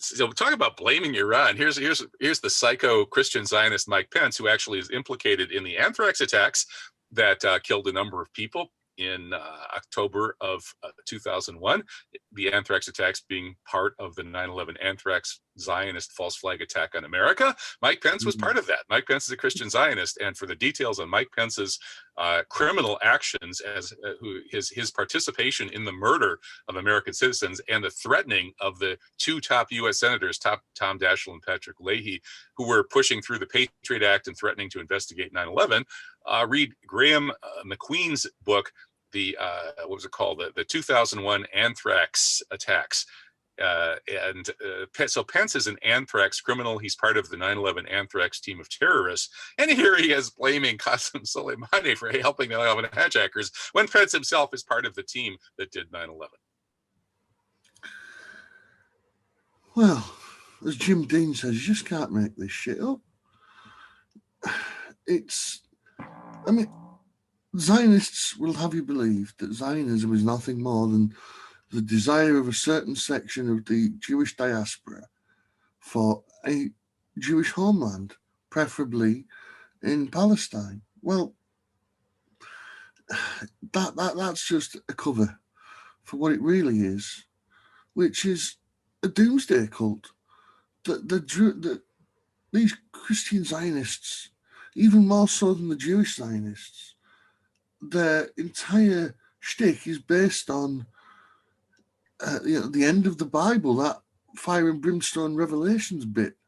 So talk about blaming Iran. Here's the psycho Christian Zionist Mike Pence, who actually is implicated in the anthrax attacks that killed a number of people in October of 2001. The anthrax attacks being part of the 9/11 anthrax Zionist false flag attack on America. Mike Pence was part of that. Mike Pence is a Christian Zionist, and for the details on Mike Pence's criminal actions, as his participation in the murder of American citizens and the threatening of the two top U.S. senators, Tom Daschle and Patrick Leahy, who were pushing through the Patriot Act and threatening to investigate 9/11, read Graham McQueen's book, what was it called? The 2001 anthrax attacks. So Pence is an anthrax criminal. He's part of the 9/11 anthrax team of terrorists. And here he is blaming Qasem Soleimani for helping the 9/11 hijackers, when Pence himself is part of the team that did 9/11. Well, as Jim Dean says, you just can't make this shit up. Zionists will have you believe that Zionism is nothing more than the desire of a certain section of the Jewish diaspora for a Jewish homeland, preferably in Palestine. Well, that's just a cover for what it really is, which is a doomsday cult. These Christian Zionists, even more so than the Jewish Zionists, their entire shtick is based on the end of the Bible, that fire and brimstone Revelations bit.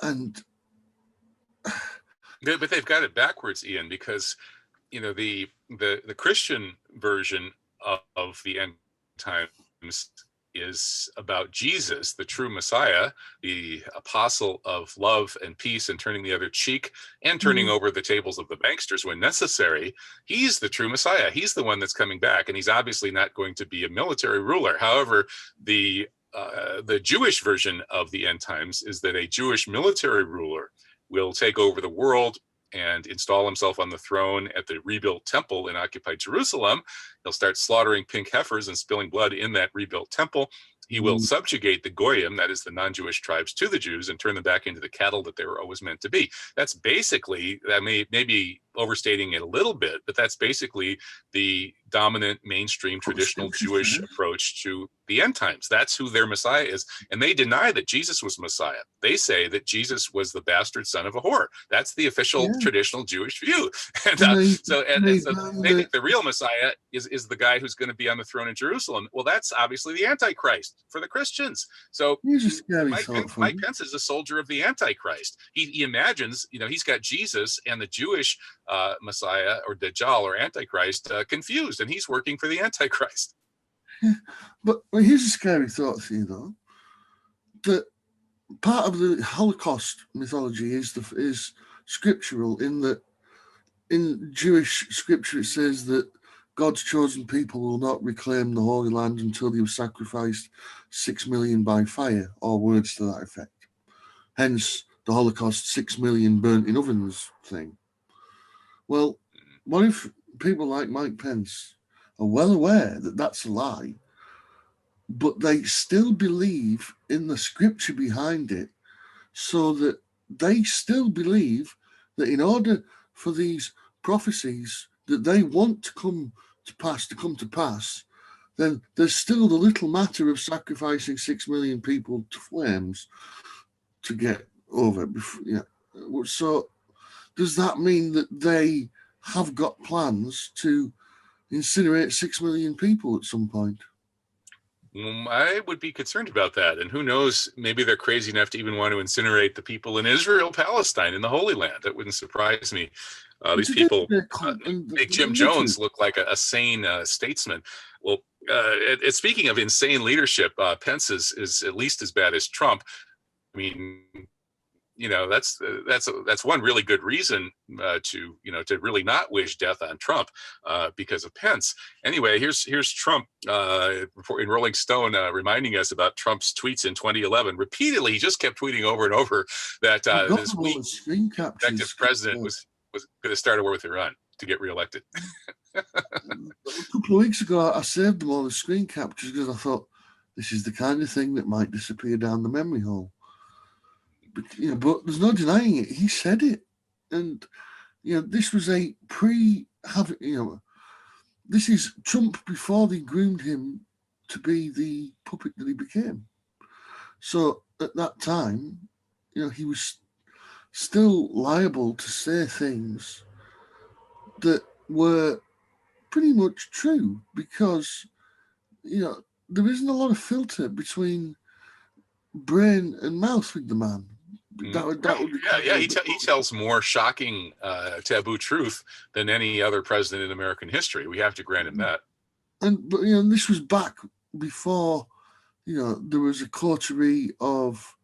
And Yeah, but they've got it backwards, Ian, because the Christian version of the end times is about Jesus, the true Messiah, the apostle of love and peace and turning the other cheek and turning over the tables of the banksters when necessary. He's the true Messiah. He's the one that's coming back, and he's obviously not going to be a military ruler. However, the Jewish version of the end times is that a Jewish military ruler will take over the world and install himself on the throne at the rebuilt temple in occupied Jerusalem. He'll start slaughtering pink heifers and spilling blood in that rebuilt temple. He will subjugate the Goyim, that is the non-Jewish tribes, to the Jews and turn them back into the cattle that they were always meant to be. That's basically, that may be overstating it a little bit, but that's basically the dominant mainstream traditional Jewish approach to the end times. That's who their Messiah is. And they deny that Jesus was Messiah. They say that Jesus was the bastard son of a whore. That's the official traditional Jewish view. And so they think the real Messiah is the guy who's going to be on the throne in Jerusalem. Well, that's obviously the Antichrist for the Christians. So Mike Pence is a soldier of the Antichrist. He imagines, he's got Jesus and the Jewish Messiah or Dajjal or Antichrist confused, and he's working for the Antichrist. But here's a scary thought for you, though. That part of the Holocaust mythology is scriptural, in that in Jewish scripture it says that God's chosen people will not reclaim the Holy Land until they have sacrificed 6 million by fire, or words to that effect. Hence the Holocaust 6 million burnt in ovens thing. Well, what if people like Mike Pence are well aware that that's a lie, but they still believe in the scripture behind it, so that they still believe that in order for these prophecies that they want to come to pass, then there's still the little matter of sacrificing 6 million people to flames to get over. So does that mean that they have got plans to incinerate 6 million people at some point? I would be concerned about that. And who knows, maybe they're crazy enough to even want to incinerate the people in Israel, Palestine, in the Holy Land. That wouldn't surprise me. These people make Jim Jones look like a sane statesman. Well, speaking of insane leadership, Pence is at least as bad as Trump. I mean, that's one really good reason to really not wish death on Trump because of Pence. Anyway, here's Trump in Rolling Stone reminding us about Trump's tweets in 2011. Repeatedly, he just kept tweeting over and over that this weak effective president was going to start a war with Iran to get reelected. A couple of weeks ago, I saved them all as screen captures because I thought this is the kind of thing that might disappear down the memory hole. But there's no denying it. He said it, and this was this is Trump before they groomed him to be the puppet that he became. So at that time, he was still liable to say things that were pretty much true, because there isn't a lot of filter between brain and mouth with the man. He tells more shocking taboo truth than any other president in American history. We have to grant him that. But this was back before there was a coterie of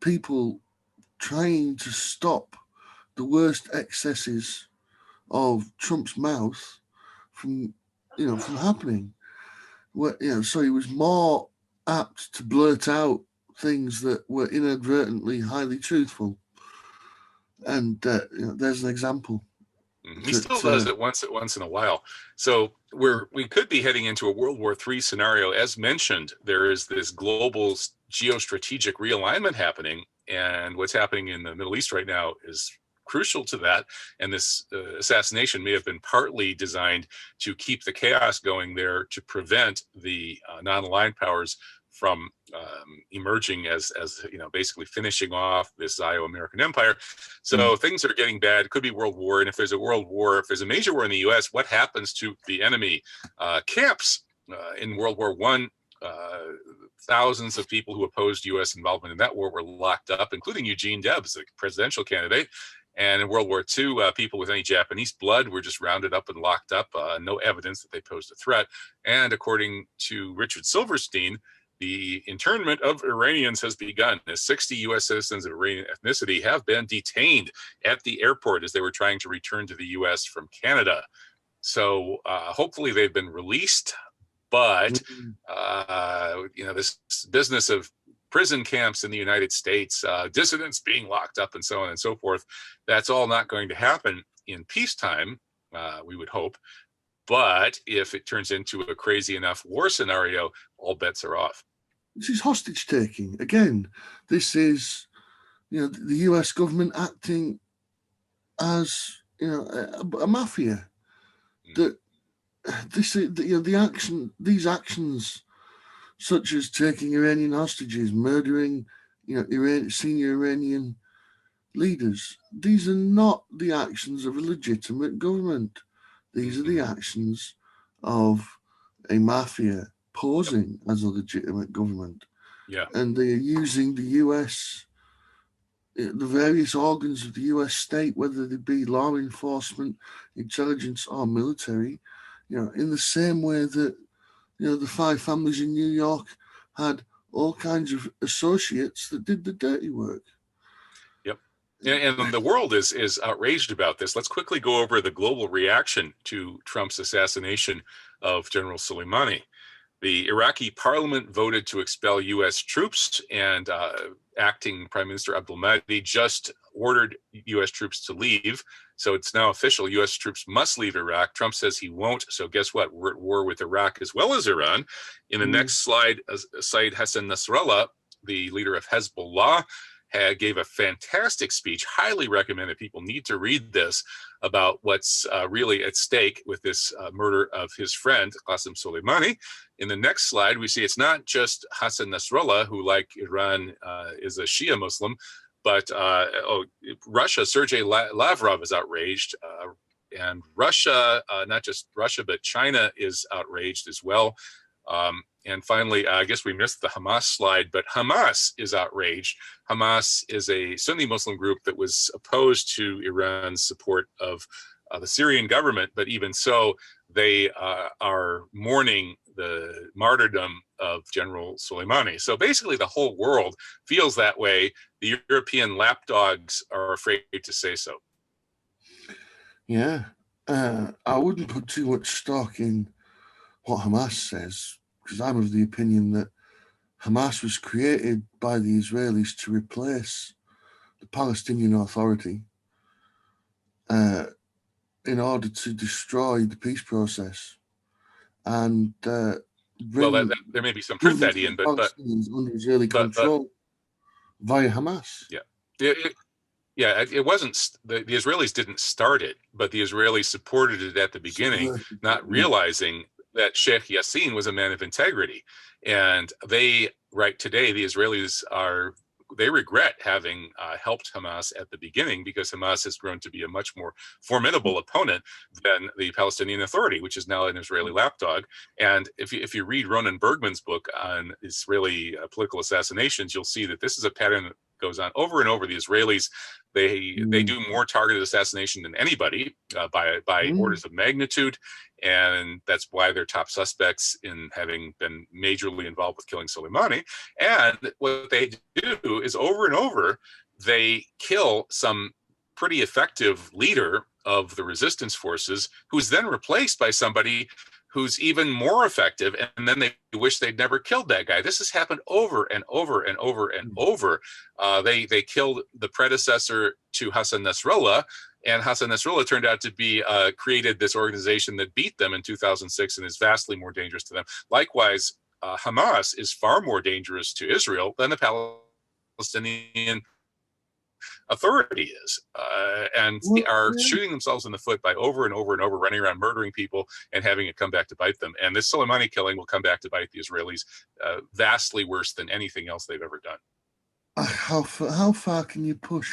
people trying to stop the worst excesses of Trump's mouth from happening. So he was more apt to blurt out things that were inadvertently highly truthful, and there's an example. He still does it once in a while. So we could be heading into a World War III scenario. As mentioned, there is this global geostrategic realignment happening, and what's happening in the Middle East right now is crucial to that. And this assassination may have been partly designed to keep the chaos going there, to prevent the non-aligned powers from emerging as basically finishing off this Zio-American empire. So things are getting bad. It could be world war. And if there's a world war, if there's a major war in the U.S., what happens to the enemy camps? In World War I, thousands of people who opposed U.S. involvement in that war were locked up, including Eugene Debs, the presidential candidate. And in World War II, people with any Japanese blood were just rounded up and locked up, no evidence that they posed a threat. And according to Richard Silverstein, the internment of Iranians has begun, as 60 U.S. citizens of Iranian ethnicity have been detained at the airport as they were trying to return to the U.S. from Canada. So hopefully they've been released, but this business of prison camps in the United States, dissidents being locked up and so on and so forth, that's all not going to happen in peacetime, we would hope. But if it turns into a crazy enough war scenario, all bets are off. This is hostage taking. Again, this is, the US government acting as, a mafia. That this, these actions, such as taking Iranian hostages, murdering, senior Iranian leaders, these are not the actions of a legitimate government. These are the actions of a mafia posing as a legitimate government. Yeah. And they are using the US, the various organs of the US state, whether they be law enforcement, intelligence, or military, in the same way that, the 5 families in New York had all kinds of associates that did the dirty work. Yep. And the world is outraged about this. Let's quickly go over the global reaction to Trump's assassination of General Soleimani. The Iraqi parliament voted to expel U.S. troops, and acting Prime Minister Abdul Mahdi just ordered U.S. troops to leave. So it's now official. U.S. troops must leave Iraq. Trump says he won't. So guess what? We're at war with Iraq as well as Iran. In the next slide, Saeed Hassan Nasrallah, the leader of Hezbollah, gave a fantastic speech. Highly recommend that people need to read this about what's really at stake with this murder of his friend, Qasem Soleimani. In the next slide, we see it's not just Hassan Nasrallah, who, like Iran, is a Shia Muslim, but Russia, Sergei Lavrov is outraged. And Russia, not just Russia, but China is outraged as well. And finally, I guess we missed the Hamas slide, but Hamas is outraged. Hamas is a Sunni Muslim group that was opposed to Iran's support of the Syrian government, but even so, they are mourning the martyrdom of General Soleimani. So basically, the whole world feels that way. The European lapdogs are afraid to say so. Yeah, I wouldn't put too much stock in what Hamas says, because I'm of the opinion that Hamas was created by the Israelis to replace the Palestinian Authority in order to destroy the peace process. And there may be some truth that, Ian, but under Israeli control via Hamas. Yeah. It wasn't, the Israelis didn't start it, but the Israelis supported it at the beginning, not realizing that Sheikh Yassin was a man of integrity. And today, the Israelis they regret having helped Hamas at the beginning, because Hamas has grown to be a much more formidable opponent than the Palestinian Authority, which is now an Israeli lapdog. And if you read Ronan Bergman's book on Israeli political assassinations, you'll see that this is a pattern that goes on over and over. The Israelis, they do more targeted assassination than anybody by orders of magnitude, and that's why they're top suspects in having been majorly involved with killing Soleimani. And what they do is over and over, they kill some pretty effective leader of the resistance forces, who's then replaced by somebody who's even more effective, and then they wish they'd never killed that guy. This has happened over and over and over and over. They killed the predecessor to Hassan Nasrallah, and Hassan Nasrallah turned out to be created this organization that beat them in 2006 and is vastly more dangerous to them. Likewise, Hamas is far more dangerous to Israel than the Palestinian Authority is, and they are shooting themselves in the foot by over and over and over running around murdering people and having it come back to bite them. And this Soleimani killing will come back to bite the Israelis vastly worse than anything else they've ever done. How far can you push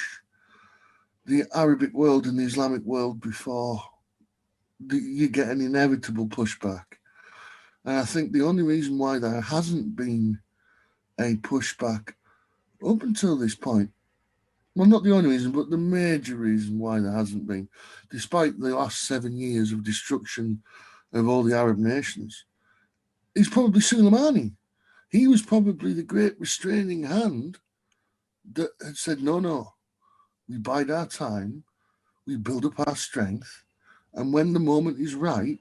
the Arabic world and the Islamic world before you get an inevitable pushback? And I think the only reason why there hasn't been a pushback up until this point well, not the only reason, but the major reason why there hasn't been, despite the last 7 years of destruction of all the Arab nations, is probably Soleimani. He was probably the great restraining hand that had said, no, no, we bide our time, we build up our strength, and when the moment is right,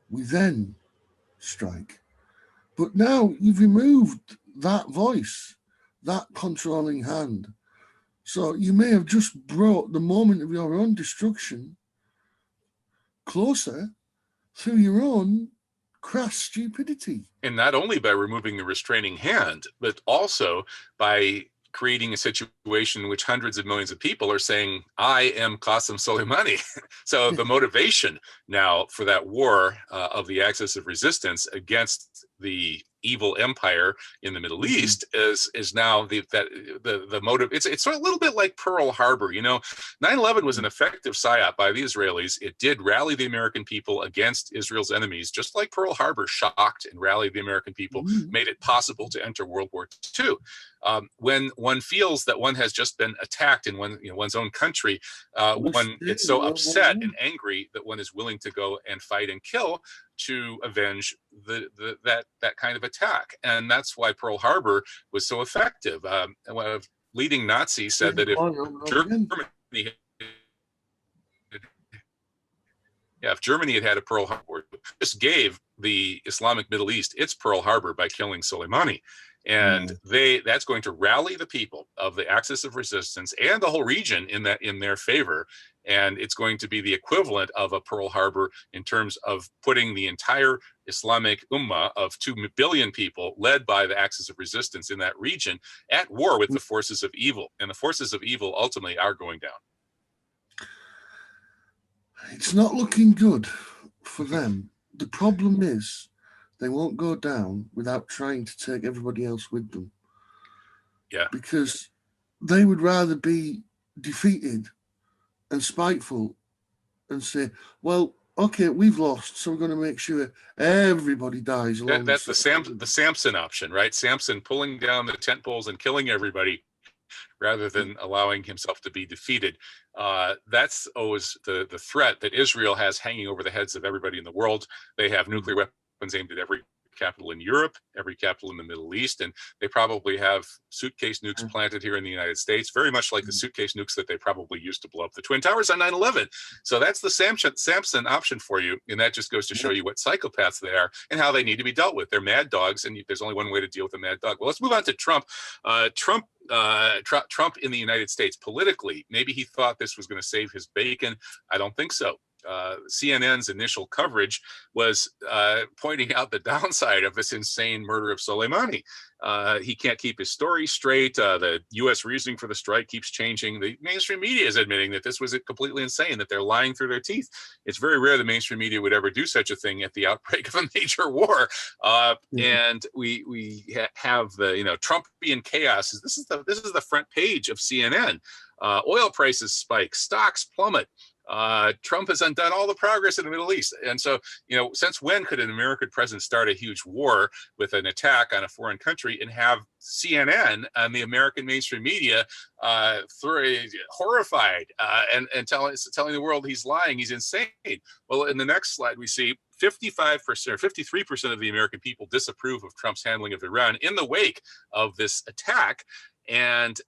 we then strike. But now you've removed that voice, that controlling hand. So you may have just brought the moment of your own destruction closer through your own crass stupidity. And not only by removing the restraining hand, but also by creating a situation in which hundreds of millions of people are saying, I am Qasem Soleimani. So the motivation now for that war of the axis of resistance against the evil empire in the Middle East is now the motive. It's a little bit like Pearl Harbor. 9/11 was an effective psyop by the Israelis. It did rally the American people against Israel's enemies, just like Pearl Harbor shocked and rallied the American people, made it possible to enter World War II. When one feels that one has just been attacked in one's own country, one gets so upset and angry that one is willing to go and fight and kill to avenge that kind of attack. And that's why Pearl Harbor was so effective. A leading Nazi said that if Germany had had a Pearl Harbor, just gave the Islamic Middle East its Pearl Harbor by killing Soleimani. And that's going to rally the people of the axis of resistance and the whole region in their favor. And it's going to be the equivalent of a Pearl Harbor in terms of putting the entire Islamic Ummah of 2 billion people, led by the axis of resistance in that region, at war with the forces of evil. And the forces of evil ultimately are going down. It's not looking good for them. The problem is they won't go down without trying to take everybody else with them. Yeah. Because they would rather be defeated and spiteful and say, well, okay, we've lost, so we're going to make sure everybody dies. That's the Samson option, right? Samson pulling down the tent poles and killing everybody rather than allowing himself to be defeated. That's always the threat that Israel has hanging over the heads of everybody in the world. They have nuclear weapons aimed at every capital in Europe, every capital in the Middle East, and they probably have suitcase nukes planted here in the United States, very much like the suitcase nukes that they probably used to blow up the Twin Towers on 9/11. So that's the Samson option for you, and that just goes to show you what psychopaths they are and how they need to be dealt with. They're mad dogs, and there's only one way to deal with a mad dog. Well, let's move on to Trump. Trump in the United States politically, maybe he thought this was going to save his bacon. I don't think so. CNN's initial coverage was pointing out the downside of this insane murder of Soleimani. He can't keep his story straight. The U.S. reasoning for the strike keeps changing. The mainstream media is admitting that this was completely insane, that they're lying through their teeth. It's very rare the mainstream media would ever do such a thing at the outbreak of a major war. And we have the Trumpian chaos. This is the front page of CNN. Oil prices spike, stocks plummet. Trump has undone all the progress in the Middle East. And so, since when could an American president start a huge war with an attack on a foreign country and have CNN and the American mainstream media horrified and telling the world he's lying, he's insane? Well, in the next slide, we see 55% or 53% of the American people disapprove of Trump's handling of Iran in the wake of this attack. And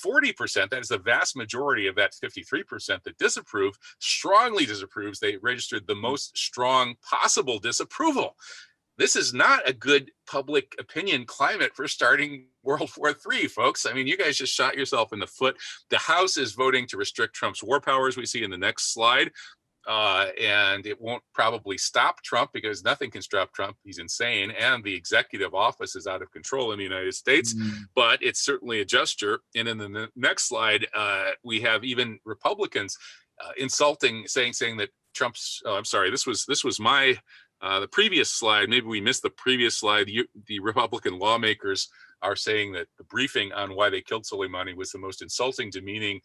40%, that is the vast majority of that 53% that disapprove, strongly disapproves. They registered the most strong possible disapproval. This is not a good public opinion climate for starting World War III, folks. I mean, you guys just shot yourself in the foot. The House is voting to restrict Trump's war powers, we see in the next slide. And it won't probably stop Trump because nothing can stop Trump. He's insane. And the executive office is out of control in the United States, but it's certainly a gesture. And in the next slide, we have even Republicans insulting, saying that Trump's, I'm sorry, this was my, the previous slide. Maybe we missed the previous slide. The Republican lawmakers are saying that the briefing on why they killed Soleimani was the most insulting, demeaning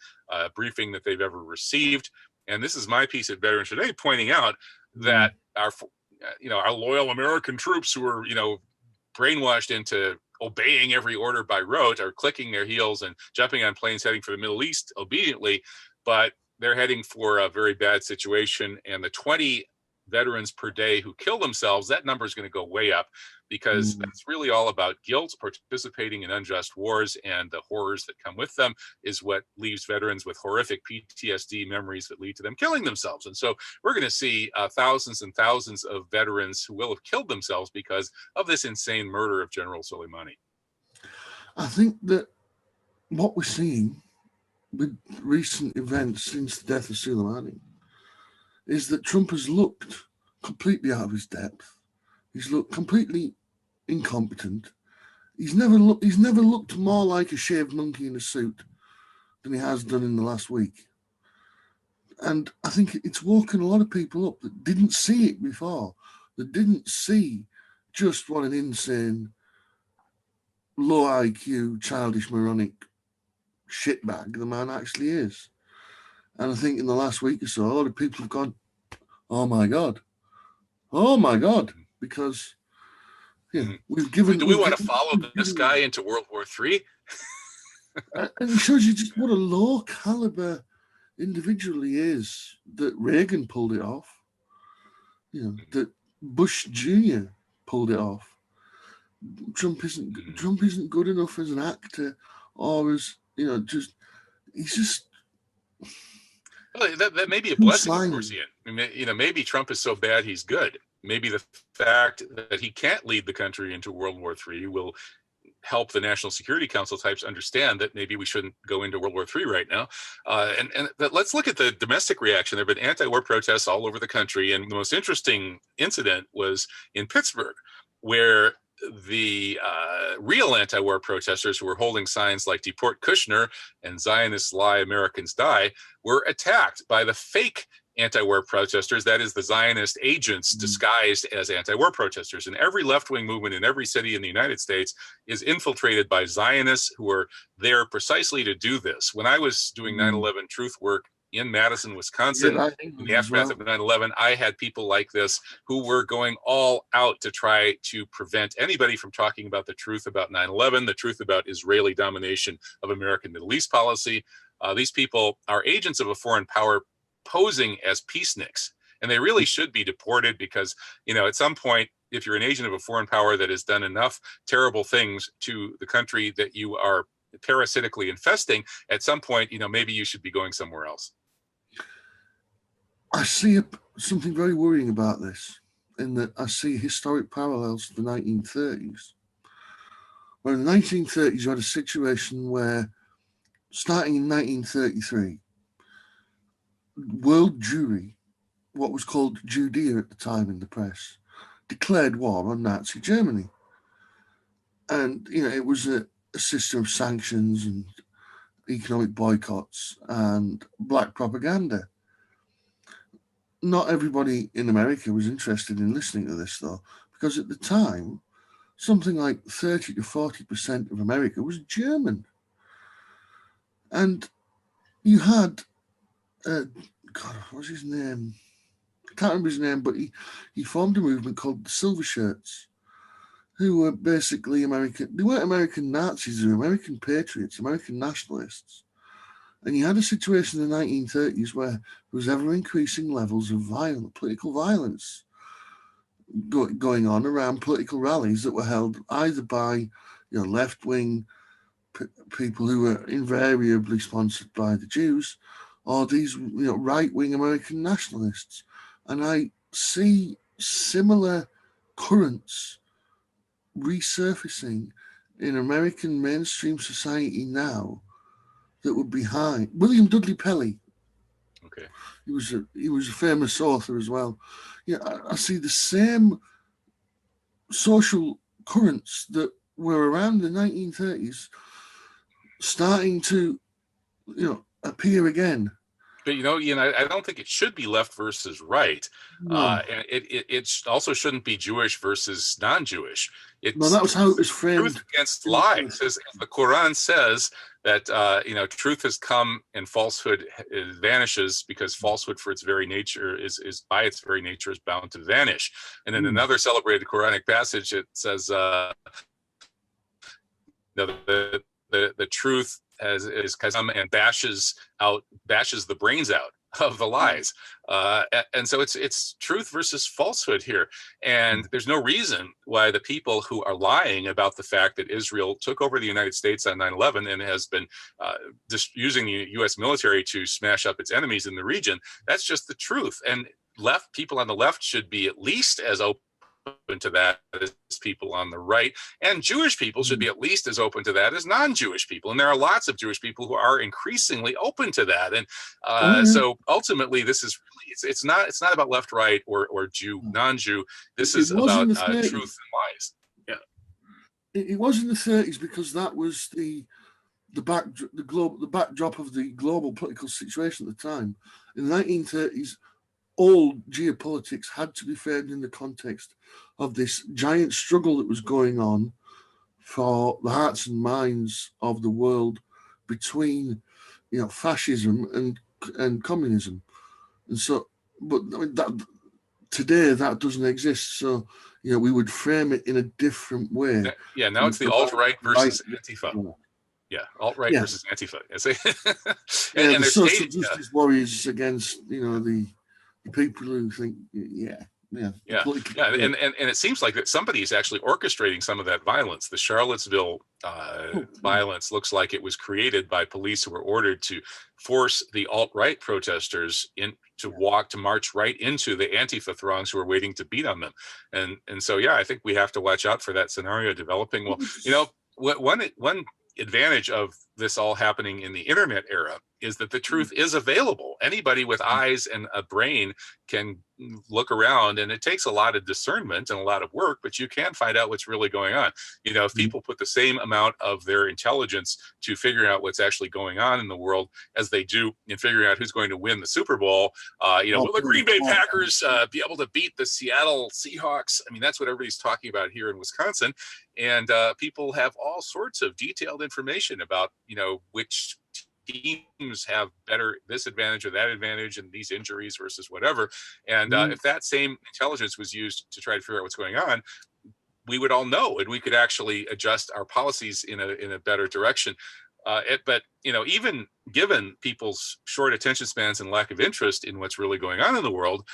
briefing that they've ever received. And this is my piece at Veterans Today, pointing out that our loyal American troops who were, brainwashed into obeying every order by rote or clicking their heels and jumping on planes heading for the Middle East obediently, but they're heading for a very bad situation. And the 20 veterans per day who kill themselves, that number is going to go way up, because that's really all about guilt. Participating in unjust wars and the horrors that come with them is what leaves veterans with horrific PTSD memories that lead to them killing themselves. And so we're going to see thousands and thousands of veterans who will have killed themselves because of this insane murder of General Soleimani. I think that what we're seeing with recent events since the death of Soleimani is that Trump has looked completely out of his depth. He's looked completely incompetent. He's never looked more like a shaved monkey in a suit than he has done in the last week. And I think it's woken a lot of people up that didn't see it before, that didn't see just what an insane, low IQ, childish, moronic shitbag the man actually is. And I think in the last week or so, a lot of people have gone, oh my God, because we've given. Do we want to follow this guy into World War III? And it shows you just what a low caliber individual he is. That Reagan pulled it off. That Bush Jr. pulled it off. Trump isn't good enough as an actor, or as he's just. Well, that may be a blessing, of course, Ian. Maybe Trump is so bad he's good. Maybe the fact that he can't lead the country into World War III will help the National Security Council types understand that maybe we shouldn't go into World War III right now. And let's look at the domestic reaction. There have been anti-war protests all over the country, and the most interesting incident was in Pittsburgh, where the real anti-war protesters who were holding signs like "Deport Kushner" and "Zionists lie, Americans die" were attacked by the fake anti-war protesters, that is the Zionist agents disguised as anti-war protesters. And every left-wing movement in every city in the United States is infiltrated by Zionists who are there precisely to do this. When I was doing 9/11 truth work in Madison, Wisconsin, in the aftermath of 9/11, I had people like this who were going all out to try to prevent anybody from talking about the truth about 9/11, the truth about Israeli domination of American Middle East policy. These people are agents of a foreign power posing as peaceniks, and they really should be deported, because at some point, if you're an agent of a foreign power that has done enough terrible things to the country that you are parasitically infesting, at some point maybe you should be going somewhere else. I see something very worrying about this, in that I see historic parallels to the 1930s, where in the 1930s you had a situation where, starting in 1933, world Jewry, what was called Judea at the time in the press, declared war on Nazi Germany. And, it was a system of sanctions and economic boycotts and black propaganda. Not everybody in America was interested in listening to this, though, because at the time, something like 30 to 40% of America was German. And you had God, what's his name? I can't remember his name, but he formed a movement called the Silver Shirts, who were basically American. They weren't American Nazis, they were American patriots, American nationalists. And you had a situation in the 1930s where there was ever-increasing levels of political violence going on around political rallies that were held either by left-wing people who were invariably sponsored by the Jews, or these right-wing American nationalists. And I see similar currents resurfacing in American mainstream society now that were behind William Dudley Pelley. Okay. He was a famous author as well. I see the same social currents that were around the 1930s starting to appear again. But Ian, I don't think it should be left versus right. No. And it also shouldn't be Jewish versus non-Jewish. No, that was how it was framed. Truth against lies. As the Quran says that truth has come and falsehood vanishes, because falsehood, for its very nature, is by its very nature is bound to vanish. And in another celebrated Quranic passage, it says, the truth is come and bashes the brains out of the lies, and so it's truth versus falsehood here, and there's no reason why the people who are lying about the fact that Israel took over the United States on 9/11 and has been just using the U.S. military to smash up its enemies in the region, that's just the truth. And people on the left should be at least as open to that as people on the right, and Jewish people should be at least as open to that as non-Jewish people, and there are lots of Jewish people who are increasingly open to that. And so ultimately this is really, it's not about left, right, or Jew, non-Jew. This is about truth and lies. It was in the 30s because that was the backdrop of the global political situation at the time. In the 1930s, all geopolitics had to be framed in the context of this giant struggle that was going on for the hearts and minds of the world between, fascism and communism. And so, but I mean, today that doesn't exist. So, we would frame it in a different way. Yeah, now it's the alt-right versus Antifa. Yeah, alt-right versus Antifa. And the social justice warriors against, the people who think, and it seems like that somebody is actually orchestrating some of that violence. The Charlottesville violence looks like it was created by police who were ordered to force the alt-right protesters to march right into the Antifa throngs who are waiting to beat on them. And so I think we have to watch out for that scenario developing. Well, one advantage of this all happening in the internet era is that the truth is available. Anybody with eyes and a brain can look around, and it takes a lot of discernment and a lot of work, but you can find out what's really going on. If people put the same amount of their intelligence to figuring out what's actually going on in the world as they do in figuring out who's going to win the Super Bowl, will the Green Bay Packers be able to beat the Seattle Seahawks? I mean, that's what everybody's talking about here in Wisconsin. And people have all sorts of detailed information about, which teams have this advantage or that advantage and these injuries versus whatever. And if that same intelligence was used to try to figure out what's going on, we would all know, and we could actually adjust our policies in a better direction. But even given people's short attention spans and lack of interest in what's really going on in the world,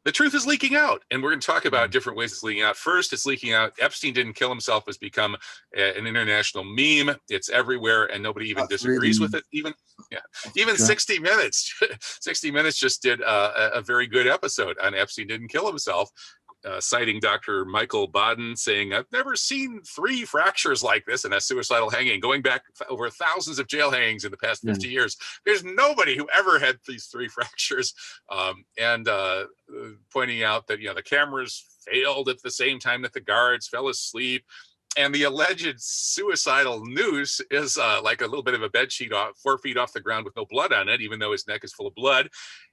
the truth is leaking out, and we're going to talk about different ways it's leaking out. First, it's leaking out. Epstein didn't kill himself has become an international meme. It's everywhere, and nobody even disagrees with it. Even 60 Minutes. 60 Minutes just did a very good episode on Epstein didn't kill himself, citing Dr. Michael Baden, saying, "I've never seen 3 fractures like this in a suicidal hanging, going back over thousands of jail hangings in the past 50 years. There's nobody who ever had these 3 fractures." And pointing out that, the cameras failed at the same time that the guards fell asleep. And the alleged suicidal noose is like a little bit of a bed sheet 4 feet off the ground with no blood on it, even though his neck is full of blood.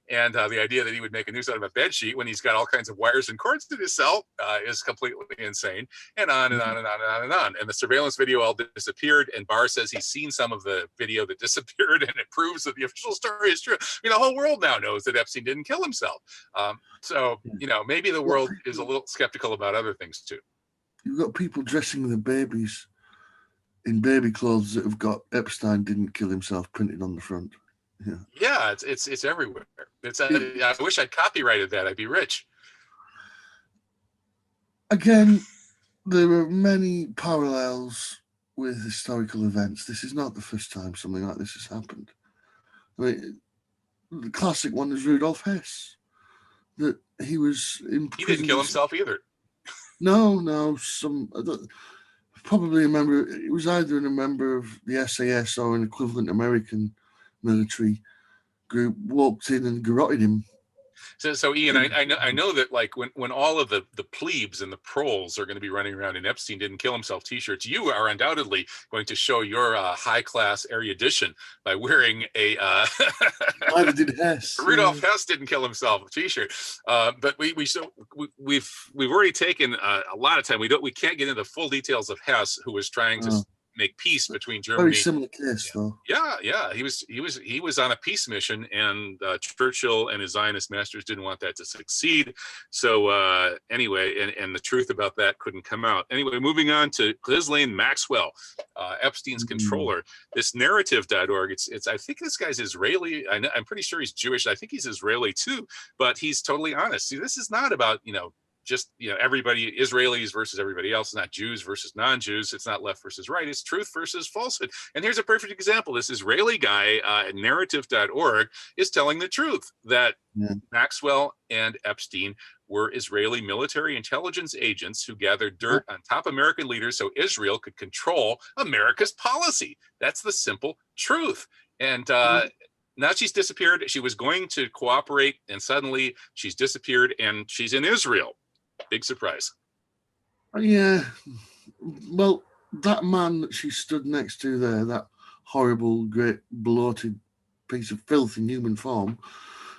And the idea that he would make a noose out of a bed sheet when he's got all kinds of wires and cords in his cell is completely insane. And on and on and on and on and on. And the surveillance video all disappeared. And Barr says he's seen some of the video that disappeared, and it proves that the official story is true. The whole world now knows that Epstein didn't kill himself. So maybe the world is a little skeptical about other things too. You've got people dressing their babies in baby clothes that have got "Epstein didn't kill himself" printed on the front. Yeah, it's everywhere. I wish I'd copyrighted that. I'd be rich. Again, there are many parallels with historical events. This is not the first time something like this has happened. I mean, the classic one is Rudolf Hess. That he was in prison. He didn't kill himself either. No, probably a member. It was either a member of the SAS or an equivalent American military group walked in and garroted him. So Ian, I know that like when all of the plebes and the proles are going to be running around in Epstein didn't kill himself t-shirts, you are undoubtedly going to show your high class erudition by wearing a Neither did Hess. Rudolf Hess didn't kill himself t-shirt. But we've already taken a lot of time. We can't get into full details of Hess, who was trying to make peace between Very Germany. similar case, though. Yeah. He was on a peace mission, and Churchill and his Zionist masters didn't want that to succeed. So anyway, and the truth about that couldn't come out. Anyway, moving on to Ghislaine Maxwell, Epstein's controller. This narrative.org. It's I think this guy's Israeli. I'm pretty sure he's Jewish. I think he's Israeli too, but he's totally honest. See, this is not about just everybody, Israelis versus everybody else. It's not Jews versus non-Jews. It's not left versus right. It's truth versus falsehood. And here's a perfect example. This Israeli guy at narrative.org is telling the truth that Maxwell and Epstein were Israeli military intelligence agents who gathered dirt on top American leaders so Israel could control America's policy. That's the simple truth. And now she's disappeared. She was going to cooperate, and suddenly she's disappeared, and she's in Israel. Big surprise. Yeah. Well, that man that she stood next to there, that horrible, great, bloated piece of filth in human form,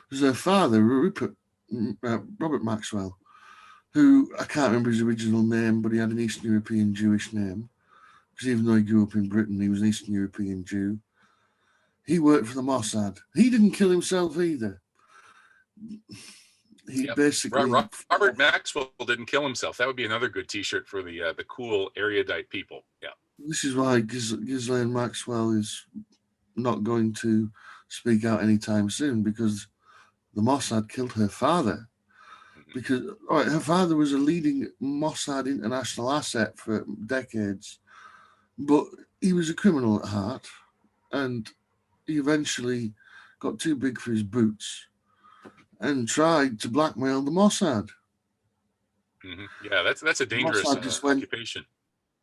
was her father, Robert Maxwell, who I can't remember his original name, but he had an Eastern European Jewish name, because even though he grew up in Britain, he was an Eastern European Jew. He worked for the Mossad. He didn't kill himself either. He basically... Robert Maxwell didn't kill himself. That would be another good T-shirt for the cool erudite people. Yeah. This is why Ghislaine Maxwell is not going to speak out anytime soon, because the Mossad killed her father. Because her father was a leading Mossad international asset for decades, but he was a criminal at heart, and he eventually got too big for his boots and tried to blackmail the Mossad. Yeah, that's a dangerous occupation.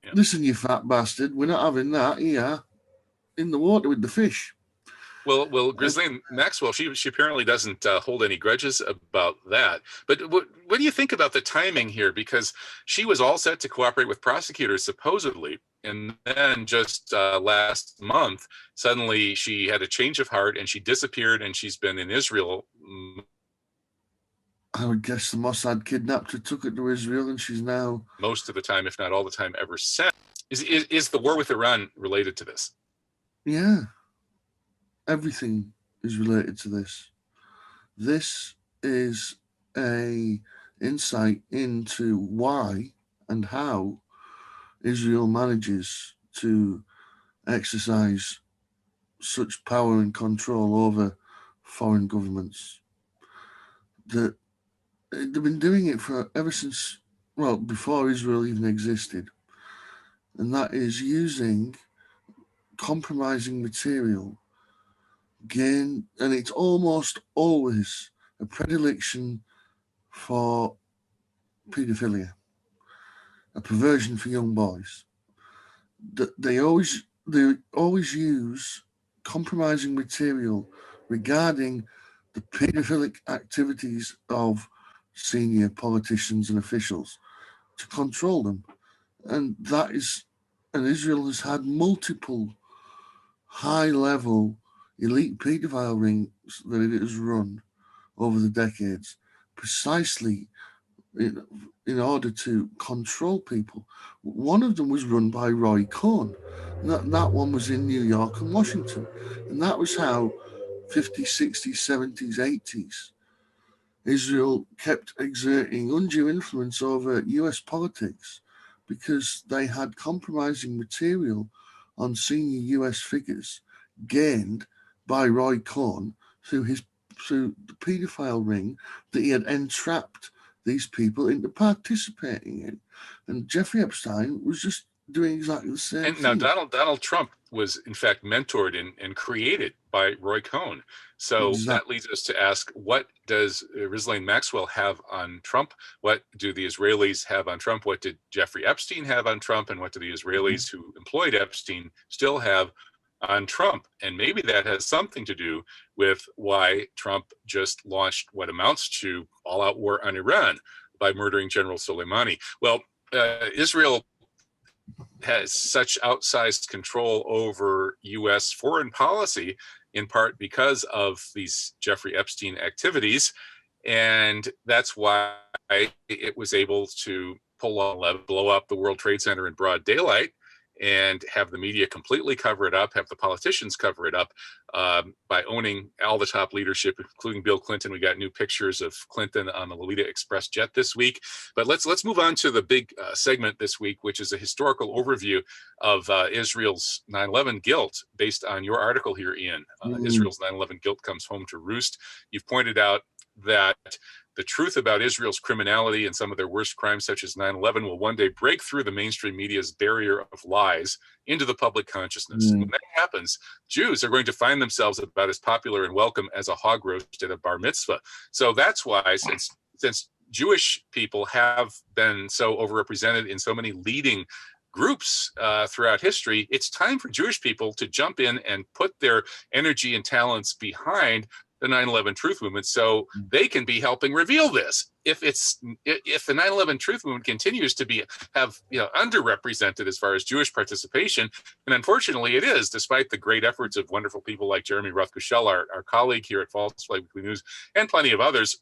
Yeah. Listen, you fat bastard, we're not having that here in the water with the fish. Well, Ghislaine Maxwell, she apparently doesn't hold any grudges about that. But what do you think about the timing here? Because she was all set to cooperate with prosecutors, supposedly, and then just last month, suddenly she had a change of heart and she disappeared, and she's been in Israel. I would guess the Mossad kidnapped her, took her to Israel, and she's now... most of the time, if not all the time, ever since. Is the war with Iran related to this? Yeah. Everything is related to this. This is a insight into why and how Israel manages to exercise such power and control over foreign governments. That they've been doing it for ever since, well, before Israel even existed. And that is using compromising material, and it's almost always a predilection for paedophilia, a perversion for young boys. They always use compromising material regarding the paedophilic activities of senior politicians and officials to control them. And Israel has had multiple high-level elite paedophile rings that it has run over the decades, precisely in order to control people. One of them was run by Roy Cohn. That one was in New York and Washington. And that was how 50s, 60s, 70s, 80s, Israel kept exerting undue influence over US politics because they had compromising material on senior US figures gained by Roy Cohn through the paedophile ring that he had entrapped these people into participating in. And Jeffrey Epstein was just doing exactly the same thing. Now, Donald Trump was, in fact, mentored and created by Roy Cohn. So that leads us to ask, what does Ghislaine Maxwell have on Trump? What do the Israelis have on Trump? What did Jeffrey Epstein have on Trump? And what do the Israelis who employed Epstein still have on Trump? And maybe that has something to do with why Trump just launched what amounts to all-out war on Iran by murdering General Soleimani. Well, Israel has such outsized control over U.S. foreign policy, in part because of these Jeffrey Epstein activities. And that's why it was able to blow up the World Trade Center in broad daylight. and have the media completely cover it up, have the politicians cover it up by owning all the top leadership, including Bill Clinton. We got new pictures of Clinton on the Lolita Express jet this week. But let's move on to the big segment this week, which is a historical overview of Israel's 9/11 guilt, based on your article here, Ian. Israel's 9/11 guilt comes home to roost. You've pointed out that the truth about Israel's criminality and some of their worst crimes, such as 9/11, will one day break through the mainstream media's barrier of lies into the public consciousness. And when that happens, Jews are going to find themselves about as popular and welcome as a hog roast at a bar mitzvah. So that's why, since Jewish people have been so overrepresented in so many leading groups throughout history, it's time for Jewish people to jump in and put their energy and talents behind the 9/11 truth movement, so they can be helping reveal this. If the 9/11 truth movement continues to have underrepresented as far as Jewish participation, and unfortunately it is, despite the great efforts of wonderful people like Jeremy Rothkushel, our colleague here at False Flag Weekly News, and plenty of others.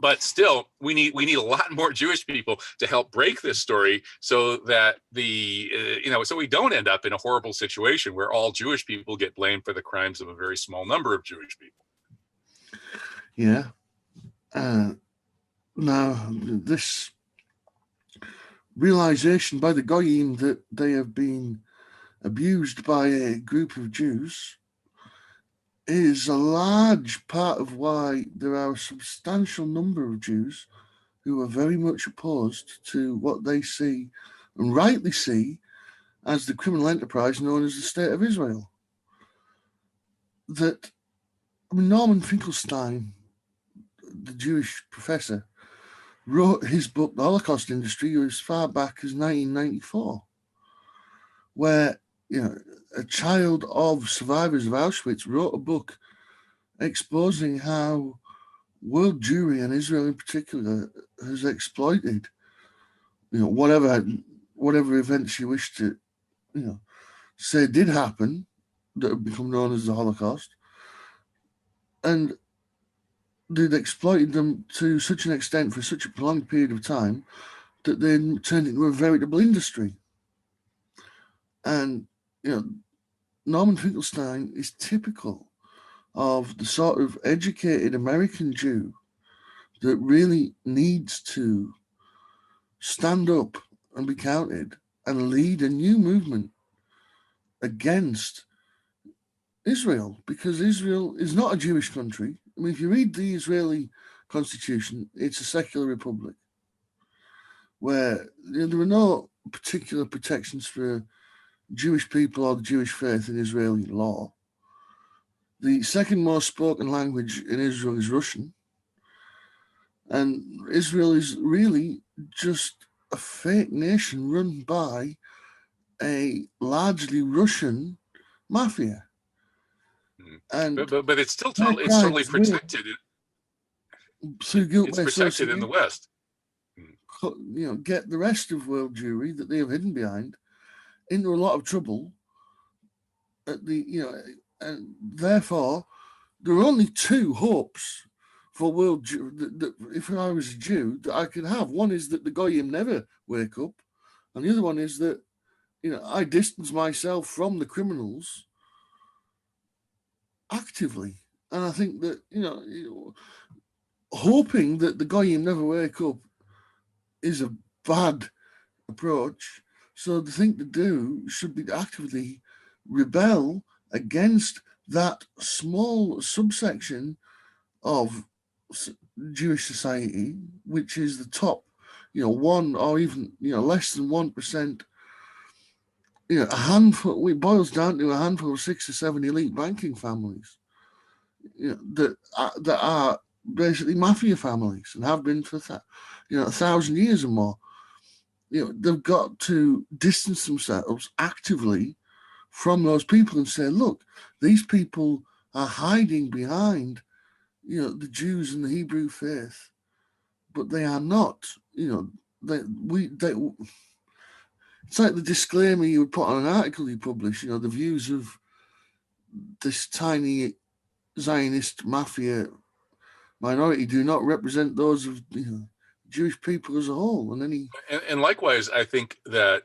But still, we need a lot more Jewish people to help break this story, so that so we don't end up in a horrible situation where all Jewish people get blamed for the crimes of a very small number of Jewish people. Yeah. Now, this realization by the Goyim that they have been abused by a group of Jews is a large part of why there are a substantial number of Jews who are very much opposed to what they see, and rightly see, as the criminal enterprise known as the State of Israel. Norman Finkelstein, the Jewish professor, wrote his book, The Holocaust Industry, as far back as 1994, where a child of survivors of Auschwitz wrote a book exposing how world Jewry, and Israel in particular, has exploited whatever events you wish to say did happen that have become known as the Holocaust, and they'd exploited them to such an extent for such a prolonged period of time that they turned into a veritable industry. And Norman Finkelstein is typical of the sort of educated American Jew that really needs to stand up and be counted and lead a new movement against Israel, because Israel is not a Jewish country. I mean, if you read the Israeli constitution, it's a secular republic where there are no particular protections for Jewish people or the Jewish faith in Israeli law. The second most spoken language in Israel is Russian. And Israel is really just a fake nation run by a largely Russian mafia. And but it's still totally protected. It's protected in the West. Get the rest of world Jewry that they have hidden behind into a lot of trouble. And therefore there are only two hopes for world Jew. That if I was a Jew, that I could have. One is that the Goyim never wake up, and the other one is that I distance myself from the criminals actively. And I think that hoping that the Goyim never wake up is a bad approach. So the thing to do should be to actively rebel against that small subsection of Jewish society, which is the top, 1 or even less than 1%. A handful. It boils down to a handful of 6 or 7 elite banking families, that are basically mafia families and have been for 1,000 years or more. They've got to distance themselves actively from those people and say, look, these people are hiding behind, the Jews and the Hebrew faith, but they are not. It's like the disclaimer you would put on an article you publish. The views of this tiny Zionist mafia minority do not represent those of Jewish people as a whole. And likewise, I think that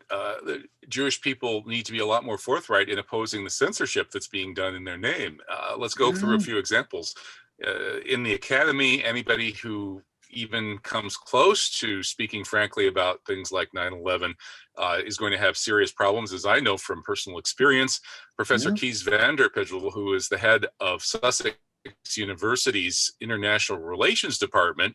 Jewish people need to be a lot more forthright in opposing the censorship that's being done in their name. Let's go through a Yeah. few examples. In the academy, anybody who even comes close to speaking frankly about things like 9/11 is going to have serious problems, as I know from personal experience. Professor Yeah. Kees van der Pijl, who is the head of Sussex University's International Relations Department,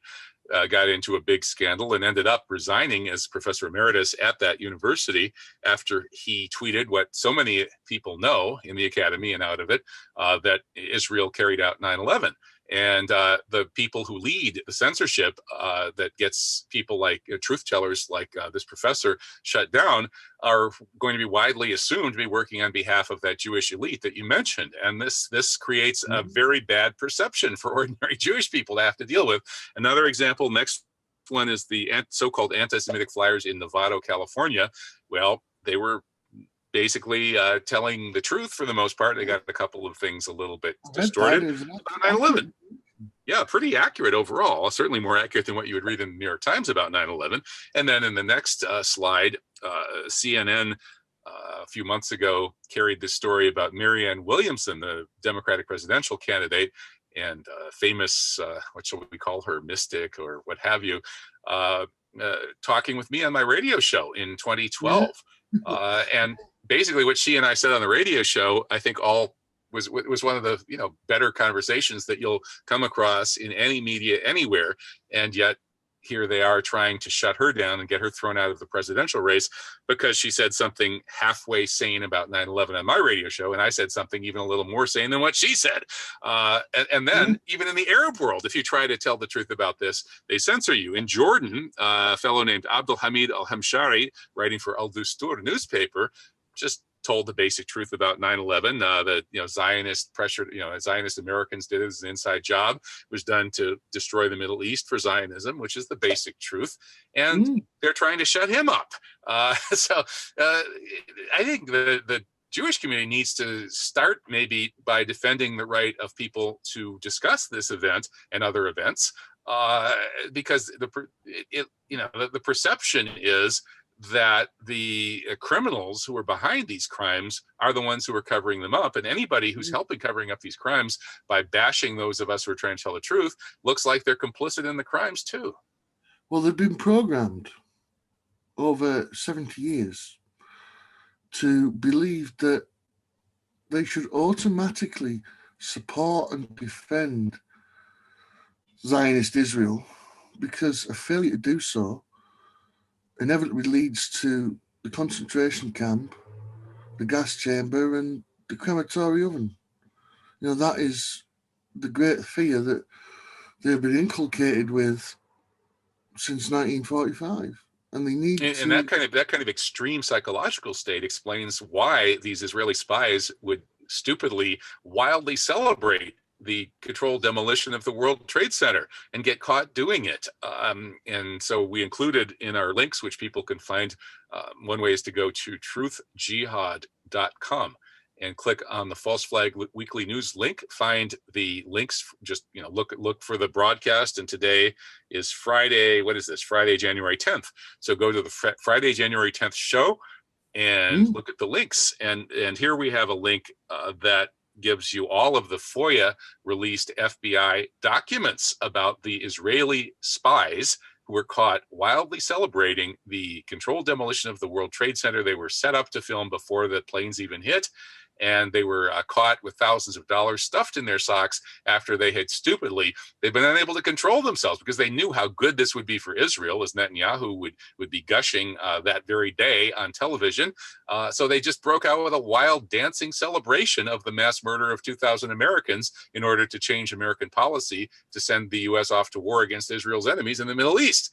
got into a big scandal and ended up resigning as professor emeritus at that university after he tweeted what so many people know in the academy and out of it, that Israel carried out 9/11. And the people who lead the censorship that gets people like truth tellers like this professor shut down are going to be widely assumed to be working on behalf of that Jewish elite that you mentioned. And this creates a very bad perception for ordinary Jewish people to have to deal with. Another example, next one, is the so-called anti-Semitic flyers in Novato, California. Well, they were basically telling the truth for the most part. They got a couple of things a little bit distorted about 9/11. Yeah, pretty accurate overall. Certainly more accurate than what you would read in the New York Times about 9/11. And then in the next slide, CNN a few months ago carried this story about Marianne Williamson, the Democratic presidential candidate and famous, what shall we call her, mystic or what have you, talking with me on my radio show in 2012. And basically what she and I said on the radio show, I think all was one of the better conversations that you'll come across in any media anywhere. And yet here they are trying to shut her down and get her thrown out of the presidential race because she said something halfway sane about 9/11 on my radio show, and I said something even a little more sane than what she said. And then even in the Arab world, if you try to tell the truth about this, they censor you. In Jordan, a fellow named Abdul Hamid al-Hamshari, writing for Al Dustur newspaper, just told the basic truth about 9/11. That Zionist pressure, Zionist Americans did it as an inside job. It was done to destroy the Middle East for Zionism, which is the basic truth. And they're trying to shut him up. So I think the Jewish community needs to start maybe by defending the right of people to discuss this event and other events, because the perception is that the criminals who are behind these crimes are the ones who are covering them up. And anybody who's helping covering up these crimes by bashing those of us who are trying to tell the truth looks like they're complicit in the crimes too. Well, they've been programmed over 70 years to believe that they should automatically support and defend Zionist Israel, because a failure to do so inevitably leads to the concentration camp, the gas chamber, and the crematory oven. That is the great fear that they've been inculcated with since 1945, and they need and that kind of extreme psychological state explains why these Israeli spies would stupidly, wildly celebrate the controlled demolition of the World Trade Center and get caught doing it. And so we included in our links, which people can find, one way is to go to truthjihad.com and click on the False Flag Weekly News link. Find the links. Just look for the broadcast. And today is Friday. What is this? Friday, January 10th. So go to the Friday, January 10th show and look at the links. And here we have a link that gives you all of the FOIA released FBI documents about the Israeli spies who were caught wildly celebrating the controlled demolition of the World Trade Center. They were set up to film before the planes even hit. And they were caught with thousands of dollars stuffed in their socks after they've been unable to control themselves because they knew how good this would be for Israel, as Netanyahu would be gushing that very day on television. So they just broke out with a wild dancing celebration of the mass murder of 2,000 Americans in order to change American policy to send the U.S. off to war against Israel's enemies in the Middle East.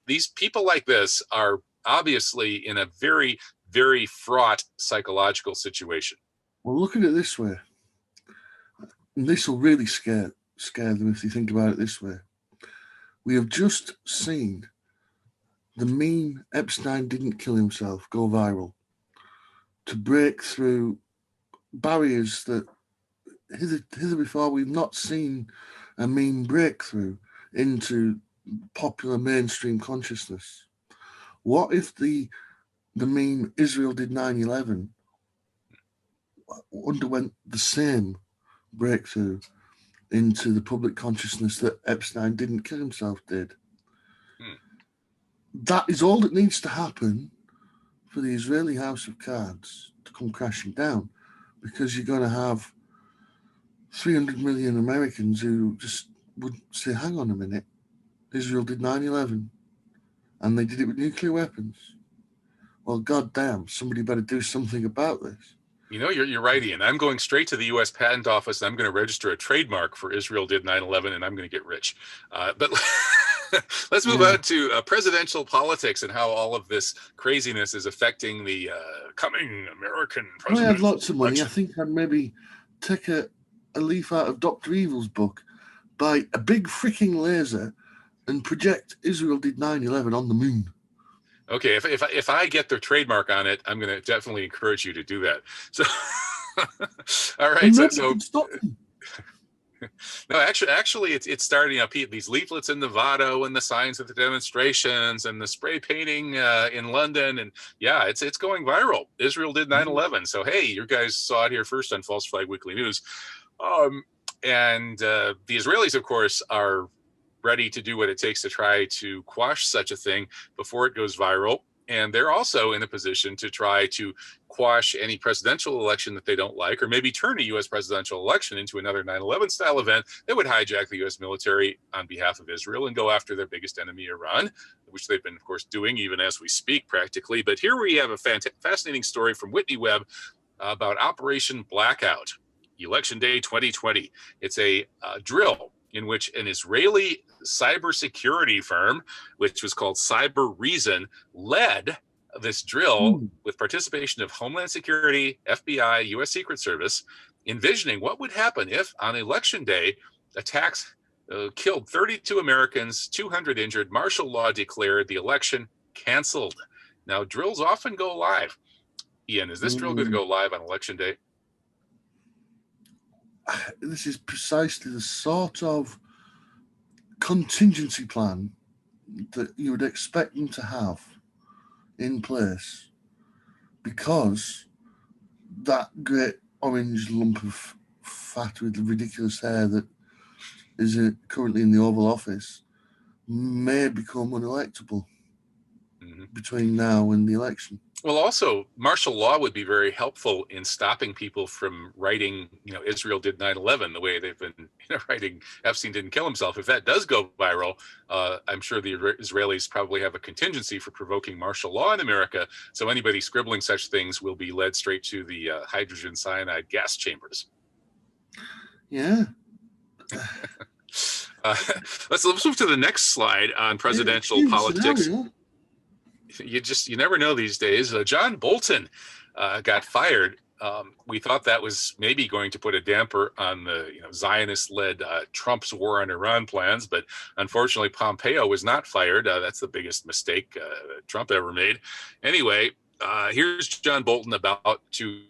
These people like this are obviously in a very, very fraught psychological situation. Well, look at it this way. And this will really scare them if you think about it this way. We have just seen the meme Epstein didn't kill himself go viral to break through barriers that hither before we've not seen a meme breakthrough into popular mainstream consciousness. What if the the meme Israel did 9/11 underwent the same breakthrough into the public consciousness that Epstein didn't kill himself did. Hmm. That is all that needs to happen for the Israeli house of cards to come crashing down, because you're going to have 300 million Americans who just would say, hang on a minute, Israel did 9/11 and they did it with nuclear weapons. Well, goddamn, somebody better do something about this. You know, you're right, Ian. I'm going straight to the U.S. Patent Office. And I'm going to register a trademark for Israel did 9/11, and I'm going to get rich. But let's move on to presidential politics and how all of this craziness is affecting the coming American president. I had lots of money. I think I'd maybe take a leaf out of Dr. Evil's book, buy a big freaking laser, and project Israel did 9/11 on the moon. Okay, if I get the trademark on it, I'm going to definitely encourage you to do that. So, all right. So stop me. No, actually, it's starting up. These leaflets in Nevada and the signs of the demonstrations and the spray painting in London, and yeah, it's going viral. Israel did 9/11. So hey, you guys saw it here first on False Flag Weekly News, and the Israelis, of course, are ready to do what it takes to try to quash such a thing before it goes viral. And they're also in a position to try to quash any presidential election that they don't like, or maybe turn a U.S. presidential election into another 9/11 style event that would hijack the U.S. military on behalf of Israel and go after their biggest enemy, Iran, which they've been, of course, doing even as we speak practically. But here we have a fascinating story from Whitney Webb about Operation Blackout, Election Day 2020. It's a drill in which an Israeli cybersecurity firm, which was called Cyber Reason, led this drill with participation of Homeland Security, FBI, U.S. Secret Service, envisioning what would happen if on Election Day attacks killed 32 Americans, 200 injured, martial law declared, the election canceled. Now, drills often go live. Ian, is this drill going to go live on Election Day? This is precisely the sort of contingency plan that you would expect them to have in place, because that great orange lump of fat with the ridiculous hair that is currently in the Oval Office may become unelectable between now and the election. Well, also, martial law would be very helpful in stopping people from writing, Israel did 9/11 the way they've been writing Epstein didn't kill himself. If that does go viral, I'm sure the Israelis probably have a contingency for provoking martial law in America. So anybody scribbling such things will be led straight to the hydrogen cyanide gas chambers. Yeah. Let's move to the next slide on presidential politics. Scenario. You never know these days. John Bolton got fired. We thought that was maybe going to put a damper on the Zionist-led Trump's war on Iran plans, but unfortunately Pompeo was not fired. That's the biggest mistake Trump ever made. Anyway, here's John Bolton about to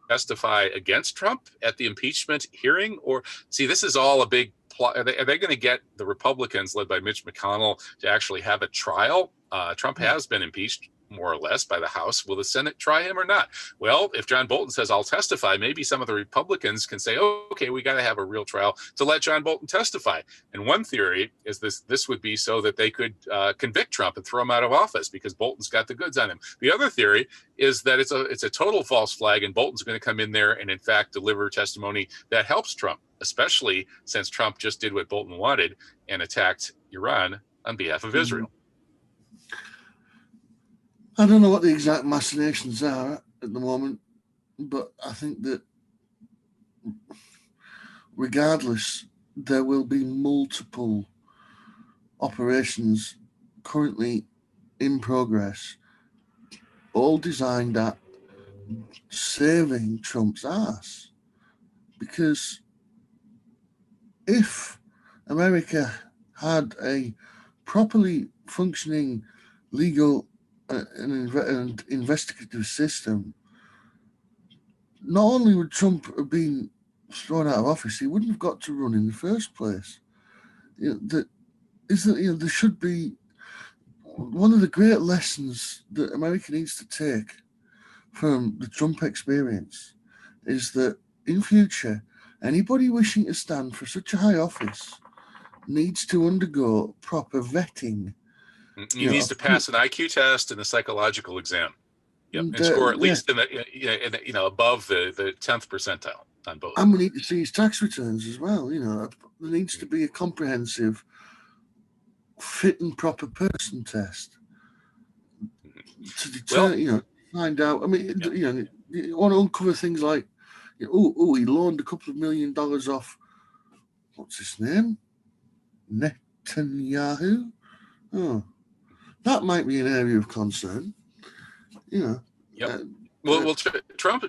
testify against Trump at the impeachment hearing. Or see, this is all a big plot. Are they going to get the Republicans led by Mitch McConnell to actually have a trial? Trump has been impeached, more or less, by the House. Will the Senate try him or not? Well, if John Bolton says, I'll testify, maybe some of the Republicans can say, oh, okay, we got to have a real trial to let John Bolton testify. And one theory is this would be so that they could convict Trump and throw him out of office because Bolton's got the goods on him. The other theory is that it's a total false flag, and Bolton's going to come in there and, in fact, deliver testimony that helps Trump, especially since Trump just did what Bolton wanted and attacked Iran on behalf of Israel. I don't know what the exact machinations are at the moment, but I think that regardless, there will be multiple operations currently in progress, all designed at saving Trump's ass. Because if America had a properly functioning legal and investigative system, not only would Trump have been thrown out of office, he wouldn't have got to run in the first place. There should be one of the great lessons that America needs to take from the Trump experience is that in future, anybody wishing to stand for such a high office needs to undergo proper vetting. He needs to pass an IQ test and a psychological exam. Yep, and score at least in the above the 10th percentile on both. And we need to see his tax returns as well. There needs to be a comprehensive, fit and proper person test to determine, find out. I mean, you want to uncover things like, he loaned a couple of $1 million off. What's his name? Netanyahu. Oh, that might be an area of concern. Yep. Trump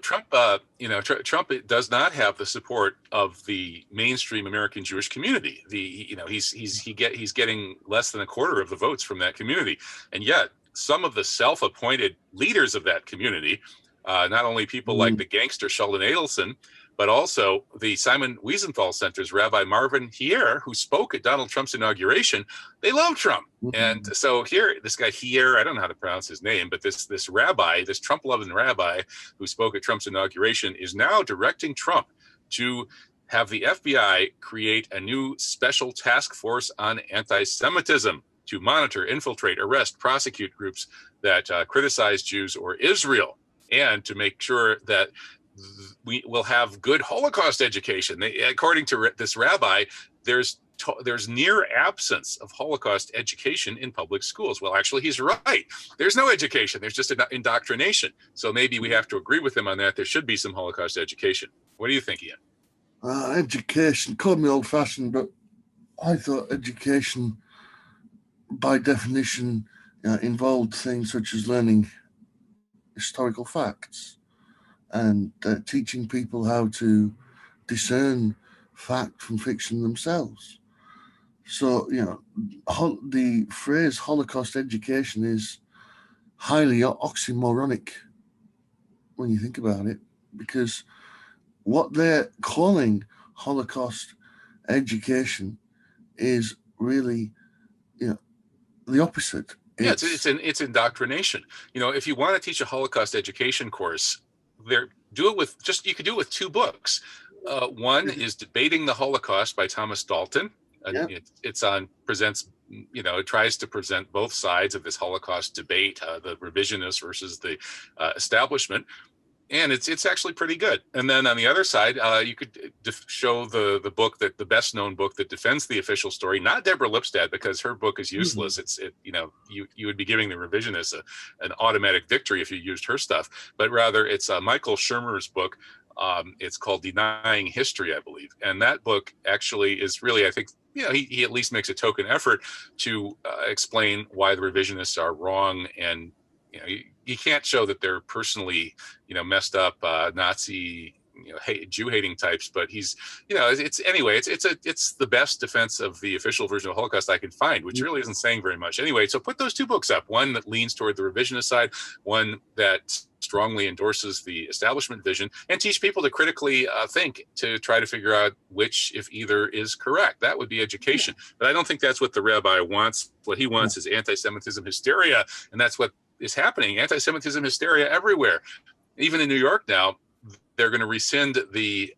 does not have the support of the mainstream American Jewish community. He's getting less than a quarter of the votes from that community, and yet some of the self-appointed leaders of that community, not only people like the gangster Sheldon Adelson, but also the Simon Wiesenthal Center's Rabbi Marvin Hier, who spoke at Donald Trump's inauguration. They love Trump. And so here, this guy Hier, I don't know how to pronounce his name, but this rabbi, this Trump-loving rabbi who spoke at Trump's inauguration is now directing Trump to have the FBI create a new special task force on anti-Semitism to monitor, infiltrate, arrest, prosecute groups that criticize Jews or Israel, and to make sure that we will have good Holocaust education. According to this rabbi, there's near absence of Holocaust education in public schools. Well, actually, he's right. There's no education. There's just indoctrination. So maybe we have to agree with him on that. There should be some Holocaust education. What do you think, Ian? Education, call me old-fashioned, but I thought education, by definition, involved things such as learning historical facts and teaching people how to discern fact from fiction themselves. So, the phrase Holocaust education is highly oxymoronic when you think about it, because what they're calling Holocaust education is really, the opposite. It's indoctrination. If you want to teach a Holocaust education course, you could do it with two books. One is Debating the Holocaust by Thomas Dalton. It tries to present both sides of this Holocaust debate, the revisionists versus the establishment. And it's actually pretty good. And then on the other side, you could show the book the best known book that defends the official story, not Deborah Lipstadt, because her book is useless. You would be giving the revisionists an automatic victory if you used her stuff, but rather it's Michael Shermer's book. It's called Denying History, I believe. And that book actually is really, I think, he at least makes a token effort to explain why the revisionists are wrong. And you can't show that they're personally, messed up Nazi, Jew-hating types. But he's, it's the best defense of the official version of Holocaust I could find, which really isn't saying very much. Anyway, so put those two books up: one that leans toward the revisionist side, one that strongly endorses the establishment vision, and teach people to critically think, to try to figure out which, if either, is correct. That would be education. But I don't think that's what the rabbi wants. What he wants is anti-Semitism hysteria, and that's what is happening. Anti-Semitism hysteria everywhere. Even in New York now, they're going to rescind the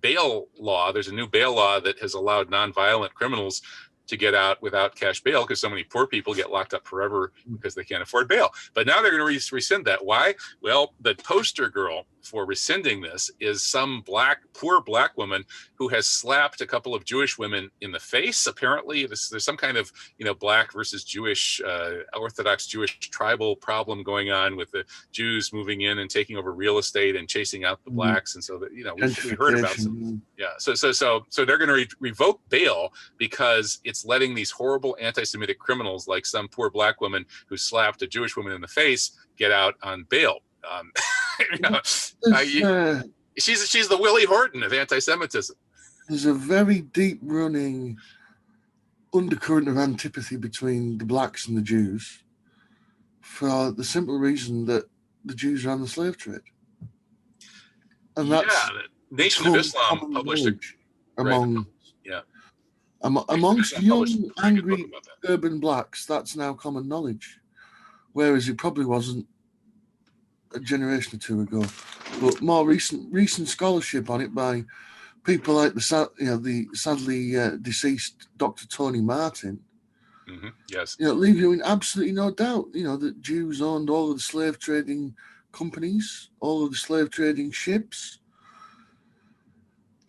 bail law. There's a new bail law that has allowed nonviolent criminals to get out without cash bail, because so many poor people get locked up forever because they can't afford bail. But now they're going to rescind that. Why? Well, the poster girl for rescinding this is some poor black woman who has slapped a couple of Jewish women in the face. Apparently, there's some kind of black versus Jewish, Orthodox Jewish tribal problem going on with the Jews moving in and taking over real estate and chasing out the blacks. And so that we heard about some. Yeah. So they're going to revoke bail because it's letting these horrible anti-Semitic criminals, like some poor black woman who slapped a Jewish woman in the face, get out on bail. She's the Willie Horton of anti-Semitism. There's a very deep-running undercurrent of antipathy between the blacks and the Jews, for the simple reason that the Jews ran the slave trade, and that's the Nation of Islam published among Amongst I published young, a very good book angry about that. urban blacks, that's now common knowledge, whereas it probably wasn't a generation or two ago. But more recent scholarship on it by people like the sadly deceased Dr. Tony Martin, Yes. leave you in absolutely no doubt, that Jews owned all of the slave trading companies, all of the slave trading ships.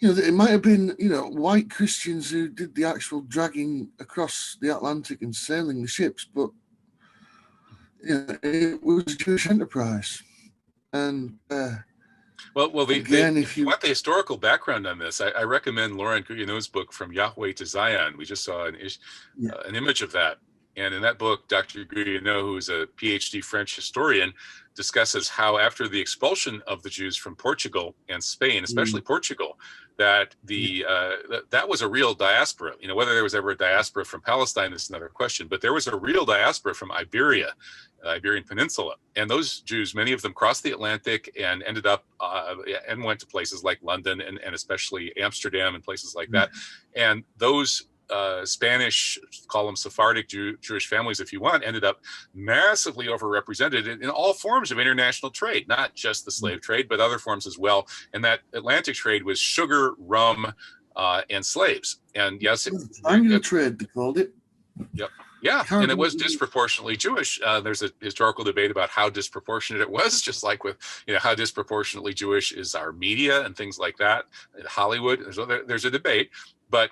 It might have been, white Christians who did the actual dragging across the Atlantic and sailing the ships, but it was a Jewish enterprise. And if you want the historical background on this, I recommend Laurent Guyonneau's book From Yahweh to Zion. We just saw an image of that. And in that book, Dr. Guyonneau, who is a PhD French historian, discusses how after the expulsion of the Jews from Portugal and Spain, especially Portugal, that that was a real diaspora. Whether there was ever a diaspora from Palestine is another question, but there was a real diaspora from Iberia, Iberian Peninsula. And those Jews, many of them crossed the Atlantic and ended up and went to places like London and especially Amsterdam and places like that. And those Spanish, call them Sephardic Jewish families if you want, ended up massively overrepresented in all forms of international trade, not just the slave trade, but other forms as well. And that Atlantic trade was sugar, rum, and slaves. And yes, triangular trade, they called it. Yep. Yeah, and it was disproportionately Jewish. There's a historical debate about how disproportionate it was, just like with how disproportionately Jewish is our media and things like that. In Hollywood, there's a debate, but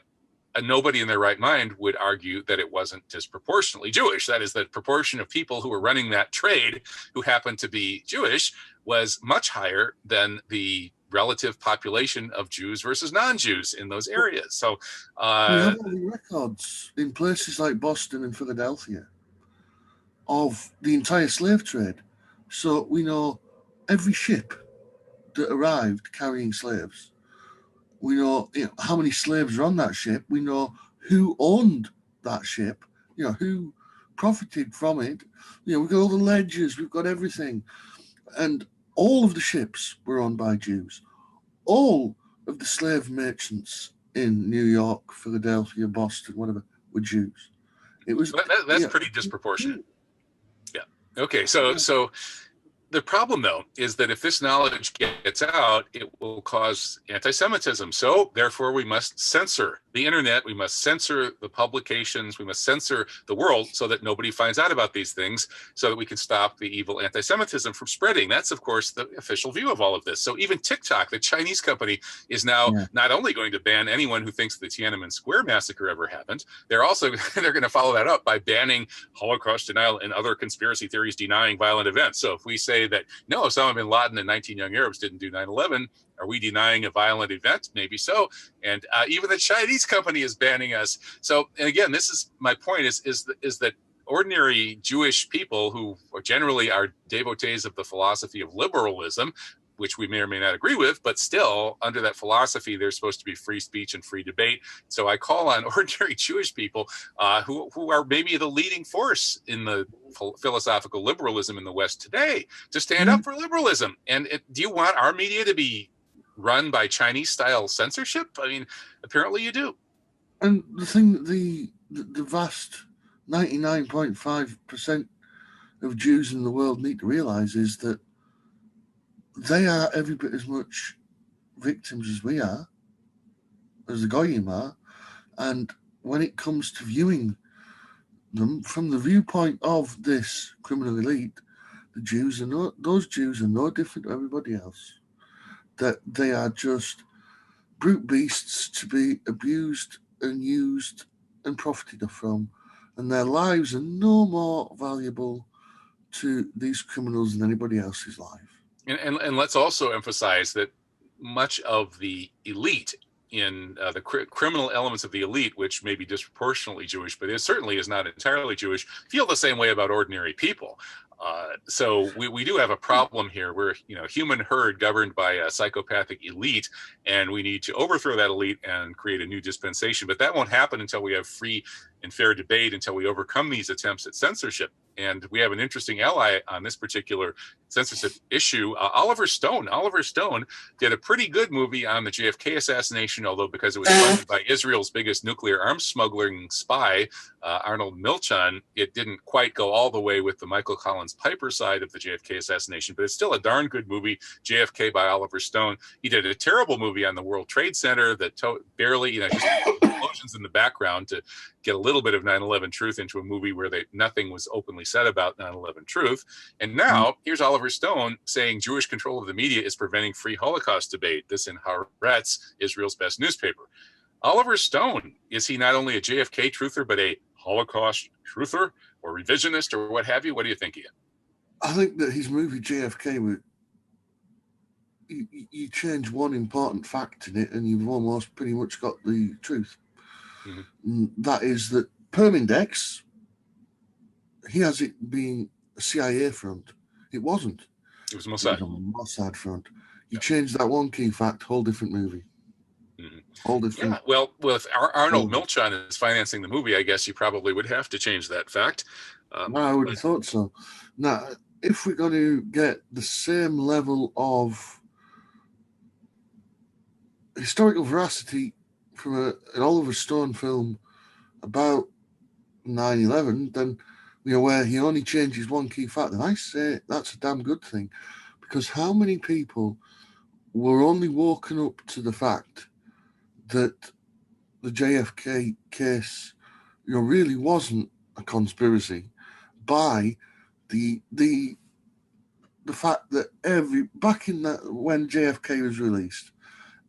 nobody in their right mind would argue that it wasn't disproportionately Jewish. That is, the proportion of people who were running that trade who happened to be Jewish was much higher than the relative population of Jews versus non-Jews in those areas. So we have all the records in places like Boston and Philadelphia of the entire slave trade. So we know every ship that arrived carrying slaves. We know, how many slaves are on that ship. We know who owned that ship, who profited from it. We've got all the ledgers, we've got everything. And all of the ships were owned by Jews. All of the slave merchants in New York, Philadelphia, Boston, whatever, were Jews. It was that's pretty disproportionate. Yeah. Okay. So the problem, though, is that if this knowledge gets out, it will cause anti-Semitism. So, therefore, we must censor the internet. We must censor the publications. We must censor the world so that nobody finds out about these things, so that we can stop the evil anti-Semitism from spreading. That's, of course, the official view of all of this. So even TikTok, the Chinese company, is now not only going to ban anyone who thinks the Tiananmen Square massacre ever happened, they're going to follow that up by banning Holocaust denial and other conspiracy theories denying violent events. So if we say that, no, Osama bin Laden and 19 young Arabs didn't do 9/11, are we denying a violent event? Maybe so. And even the Chinese company is banning us. So, and again, this is my point is that ordinary Jewish people who generally are devotees of the philosophy of liberalism, which we may or may not agree with, but still under that philosophy, there's supposed to be free speech and free debate. So I call on ordinary Jewish people who are maybe the leading force in the philosophical liberalism in the West today to stand up for liberalism. And do you want our media to be run by Chinese style censorship? I mean, apparently you do. And the thing that the vast 99.5% of Jews in the world need to realize is that they are every bit as much victims as we are, as the Goyim are. And when it comes to viewing them from the viewpoint of this criminal elite, those Jews are no different to everybody else. That they are just brute beasts to be abused and used and profited from, and their lives are no more valuable to these criminals than anybody else's life. And let's also emphasize that much of the elite in the criminal elements of the elite, which may be disproportionately Jewish, but it certainly is not entirely Jewish, feel the same way about ordinary people. So we do have a problem here. We're human herd governed by a psychopathic elite, and we need to overthrow that elite and create a new dispensation. But that won't happen until we have free and fair debate, until we overcome these attempts at censorship. And we have an interesting ally on this particular censorship issue. Oliver Stone did a pretty good movie on the JFK assassination, although because it was funded by Israel's biggest nuclear arms smuggling spy, Arnold Milchan, it didn't quite go all the way with the Michael Collins Piper side of the JFK assassination, but it's still a darn good movie, JFK by Oliver Stone. He did a terrible movie on the World Trade Center that barely, just explosions in the background to get a little bit of 9/11 truth into a movie where nothing was openly said about 9/11 truth. And now here's Oliver Stone saying Jewish control of the media is preventing free Holocaust debate. This in Haaretz, Israel's best newspaper. Oliver Stone, is he not only a JFK truther, but a Holocaust truther or revisionist or what have you? What do you think, Ian? I think that his movie JFK would. You change one important fact in it and you've almost pretty much got the truth. Mm-hmm. That is that Permindex, he has it being a CIA front. It wasn't. It was Mossad. It was a Mossad front. You change that one key fact, whole different movie. Mm-hmm. Whole different. Yeah, well, if Arnold Milchan is financing the movie, I guess you probably would have to change that fact. I would have thought so. Now, if we're going to get the same level of historical veracity from an Oliver Stone film about 9/11, then where he only changes one key fact, then I say that's a damn good thing, because how many people were only woken up to the fact that the JFK case really wasn't a conspiracy by the fact that back in that when JFK was released,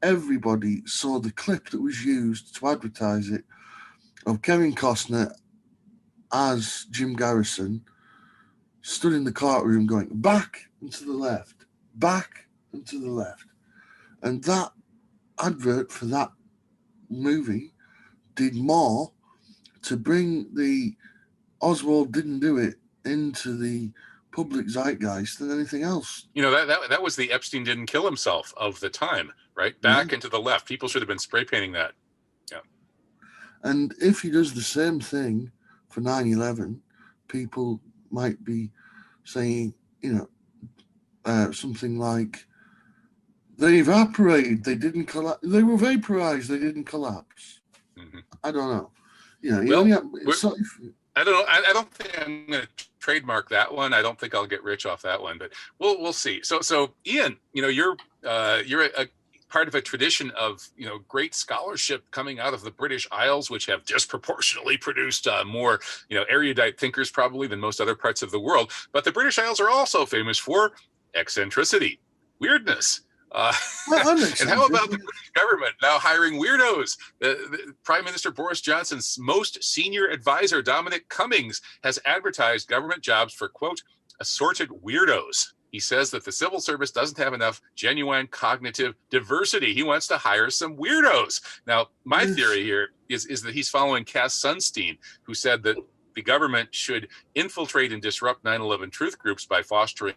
everybody saw the clip that was used to advertise it of Kevin Costner as Jim Garrison stood in the courtroom going back and to the left, back and to the left. And that advert for that movie did more to bring the Oswald didn't do it into the public zeitgeist than anything else. That was the Epstein didn't kill himself of the time, right? Back and to the left. People should have been spray painting that. Yeah. And if he does the same thing for 9/11, people might be saying, something like, they evaporated, they didn't collapse. They were vaporized, they didn't collapse. Mm-hmm. I don't know. I don't know. I don't think I'm going to trademark that one. I don't think I'll get rich off that one, but we'll see. So Ian, you're a part of a tradition of great scholarship coming out of the British Isles, which have disproportionately produced more erudite thinkers probably than most other parts of the world. But the British Isles are also famous for eccentricity, weirdness. And how about the British government now hiring weirdos? The Prime Minister Boris Johnson's most senior advisor, Dominic Cummings, has advertised government jobs for, quote, assorted weirdos. He says that the civil service doesn't have enough genuine cognitive diversity. He wants to hire some weirdos. Now, my theory here is that he's following Cass Sunstein, who said that the government should infiltrate and disrupt 9/11 truth groups by fostering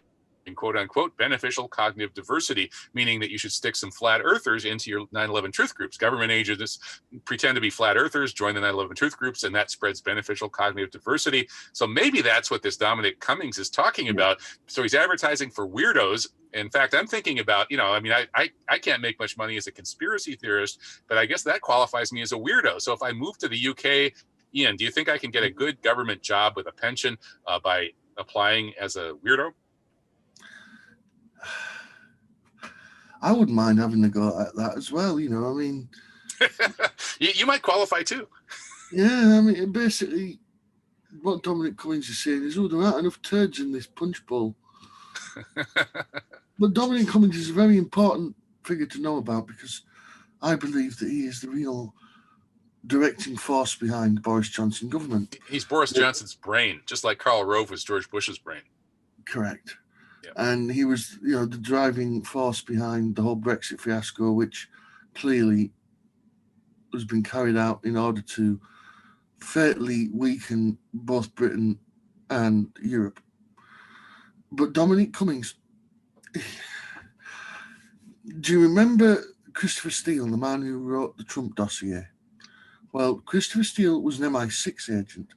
quote unquote beneficial cognitive diversity, meaning that you should stick some flat earthers into your 9/11 truth groups. Government agents pretend to be flat earthers, join the 9/11 truth groups, and that spreads beneficial cognitive diversity. So maybe that's what this Dominic Cummings is talking about. So he's advertising for weirdos. In fact, I'm thinking about, I can't make much money as a conspiracy theorist, but I guess that qualifies me as a weirdo. So if I move to the UK, Ian, do you think I can get a good government job with a pension by applying as a weirdo? I wouldn't mind having a go at that as well, you might qualify too. Yeah, basically what Dominic Cummings is saying is, there aren't enough turds in this punch bowl. But Dominic Cummings is a very important figure to know about, because I believe that he is the real directing force behind the Boris Johnson government. He's Boris Johnson's brain, just like Karl Rove was George Bush's brain. Correct. And he was, the driving force behind the whole Brexit fiasco, which clearly has been carried out in order to fatally weaken both Britain and Europe. But Dominic Cummings, do you remember Christopher Steele, the man who wrote the Trump dossier? Well, Christopher Steele was an MI6 agent,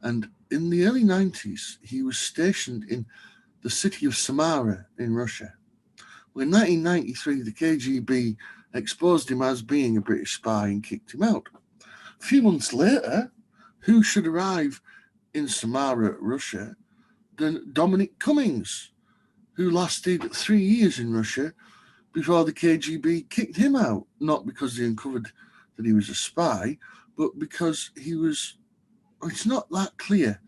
and in the early 90s, he was stationed in the city of Samara in Russia. Well, in 1993, the KGB exposed him as being a British spy and kicked him out. A few months later, who should arrive in Samara, Russia, than Dominic Cummings, who lasted 3 years in Russia before the KGB kicked him out, not because they uncovered that he was a spy, but because he was, it's not that clear,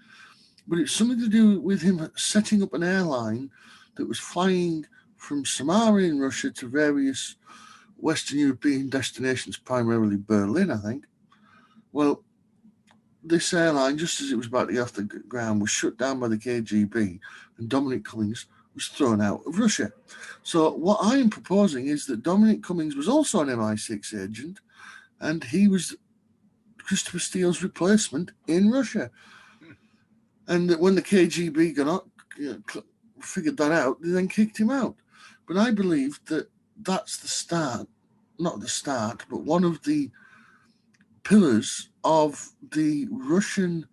but it's something to do with him setting up an airline that was flying from Samara in Russia to various Western European destinations, primarily Berlin, I think. Well, this airline, just as it was about to get off the ground, was shut down by the KGB, and Dominic Cummings was thrown out of Russia. So what I am proposing is that Dominic Cummings was also an MI6 agent, and he was Christopher Steele's replacement in Russia. And that when the KGB figured that out, they then kicked him out. But I believe that that's the start, not the start, but one of the pillars of the Russian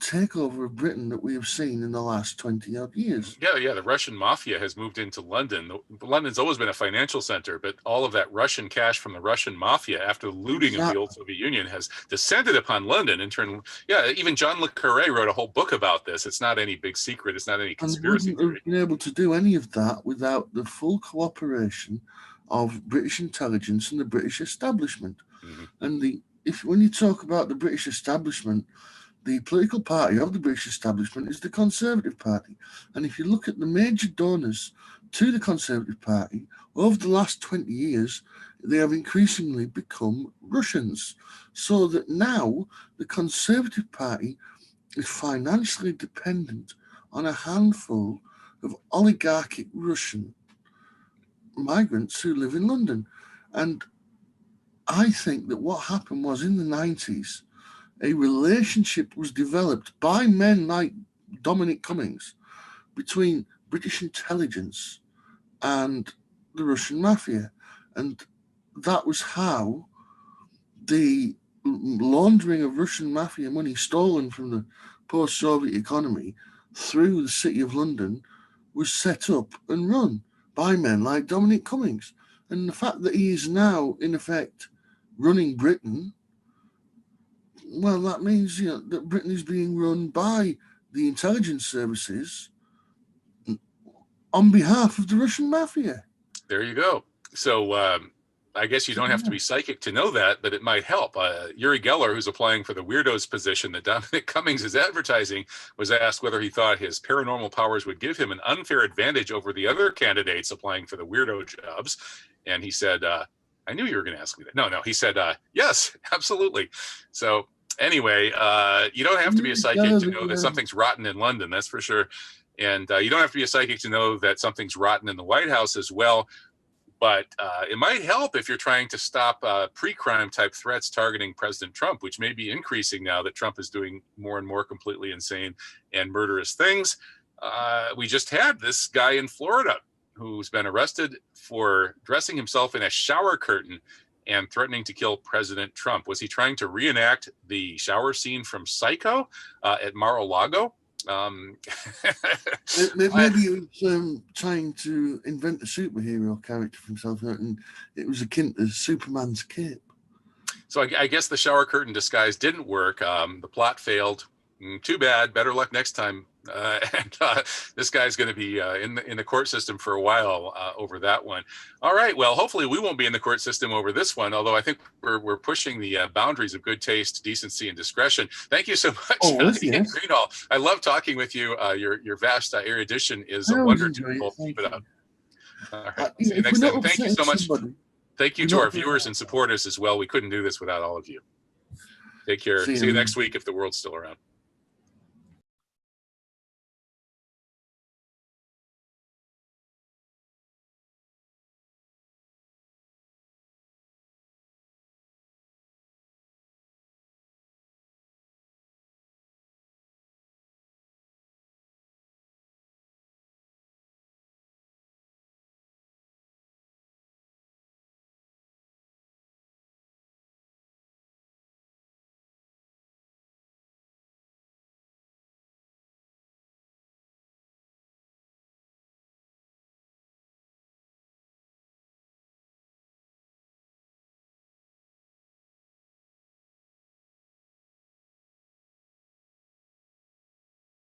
takeover of Britain that we have seen in the last 20-odd years. Yeah, the Russian mafia has moved into London. London's always been a financial center, but all of that Russian cash from the Russian mafia after the looting of the old Soviet Union has descended upon London in turn. Yeah, even John le Carré wrote a whole book about this. It's not any big secret. It's not any conspiracy theory. Have been able to do any of that without the full cooperation of British intelligence and the British establishment. Mm-hmm. And when you talk about the British establishment, the political party of the British establishment is the Conservative Party. And if you look at the major donors to the Conservative Party, over the last 20 years, they have increasingly become Russians. So that now the Conservative Party is financially dependent on a handful of oligarchic Russian migrants who live in London. And I think that what happened was in the 90s, a relationship was developed by men like Dominic Cummings between British intelligence and the Russian mafia. And that was how the laundering of Russian mafia money stolen from the post-Soviet economy through the City of London was set up and run by men like Dominic Cummings. And the fact that he is now, in effect, running Britain, well, that means that Britain is being run by the intelligence services on behalf of the Russian mafia. There you go. So I guess you don't have to be psychic to know that, but it might help. Uri Geller, who's applying for the weirdos position that Dominic Cummings is advertising, was asked whether he thought his paranormal powers would give him an unfair advantage over the other candidates applying for the weirdo jobs. And he said, I knew you were going to ask me that. No. He said, yes, absolutely. So anyway, you don't have to be a psychic to know that something's rotten in London, that's for sure. And you don't have to be a psychic to know that something's rotten in the White House as well. But it might help if you're trying to stop pre-crime type threats targeting President Trump, which may be increasing now that Trump is doing more and more completely insane and murderous things. We just had this guy in Florida who's been arrested for dressing himself in a shower curtain and threatening to kill President Trump. Was he trying to reenact the shower scene from Psycho at Mar-a-Lago? Maybe he was trying to invent a superhero character for himself, and it was akin to Superman's cape. So I guess the shower curtain disguise didn't work. The plot failed. Too bad. Better luck next time. This guy's going to be in the court system for a while over that one. All right. Well, hopefully we won't be in the court system over this one, although I think we're pushing the boundaries of good taste, decency, and discretion. Thank you so much, Ian Greenall. I love talking with you. Your vast erudition is a wonder to behold. Keep it up. All right. See you next time. Thank you so much. Thank you to our viewers and supporters as well. We couldn't do this without all of you. Take care. See you next week if the world's still around.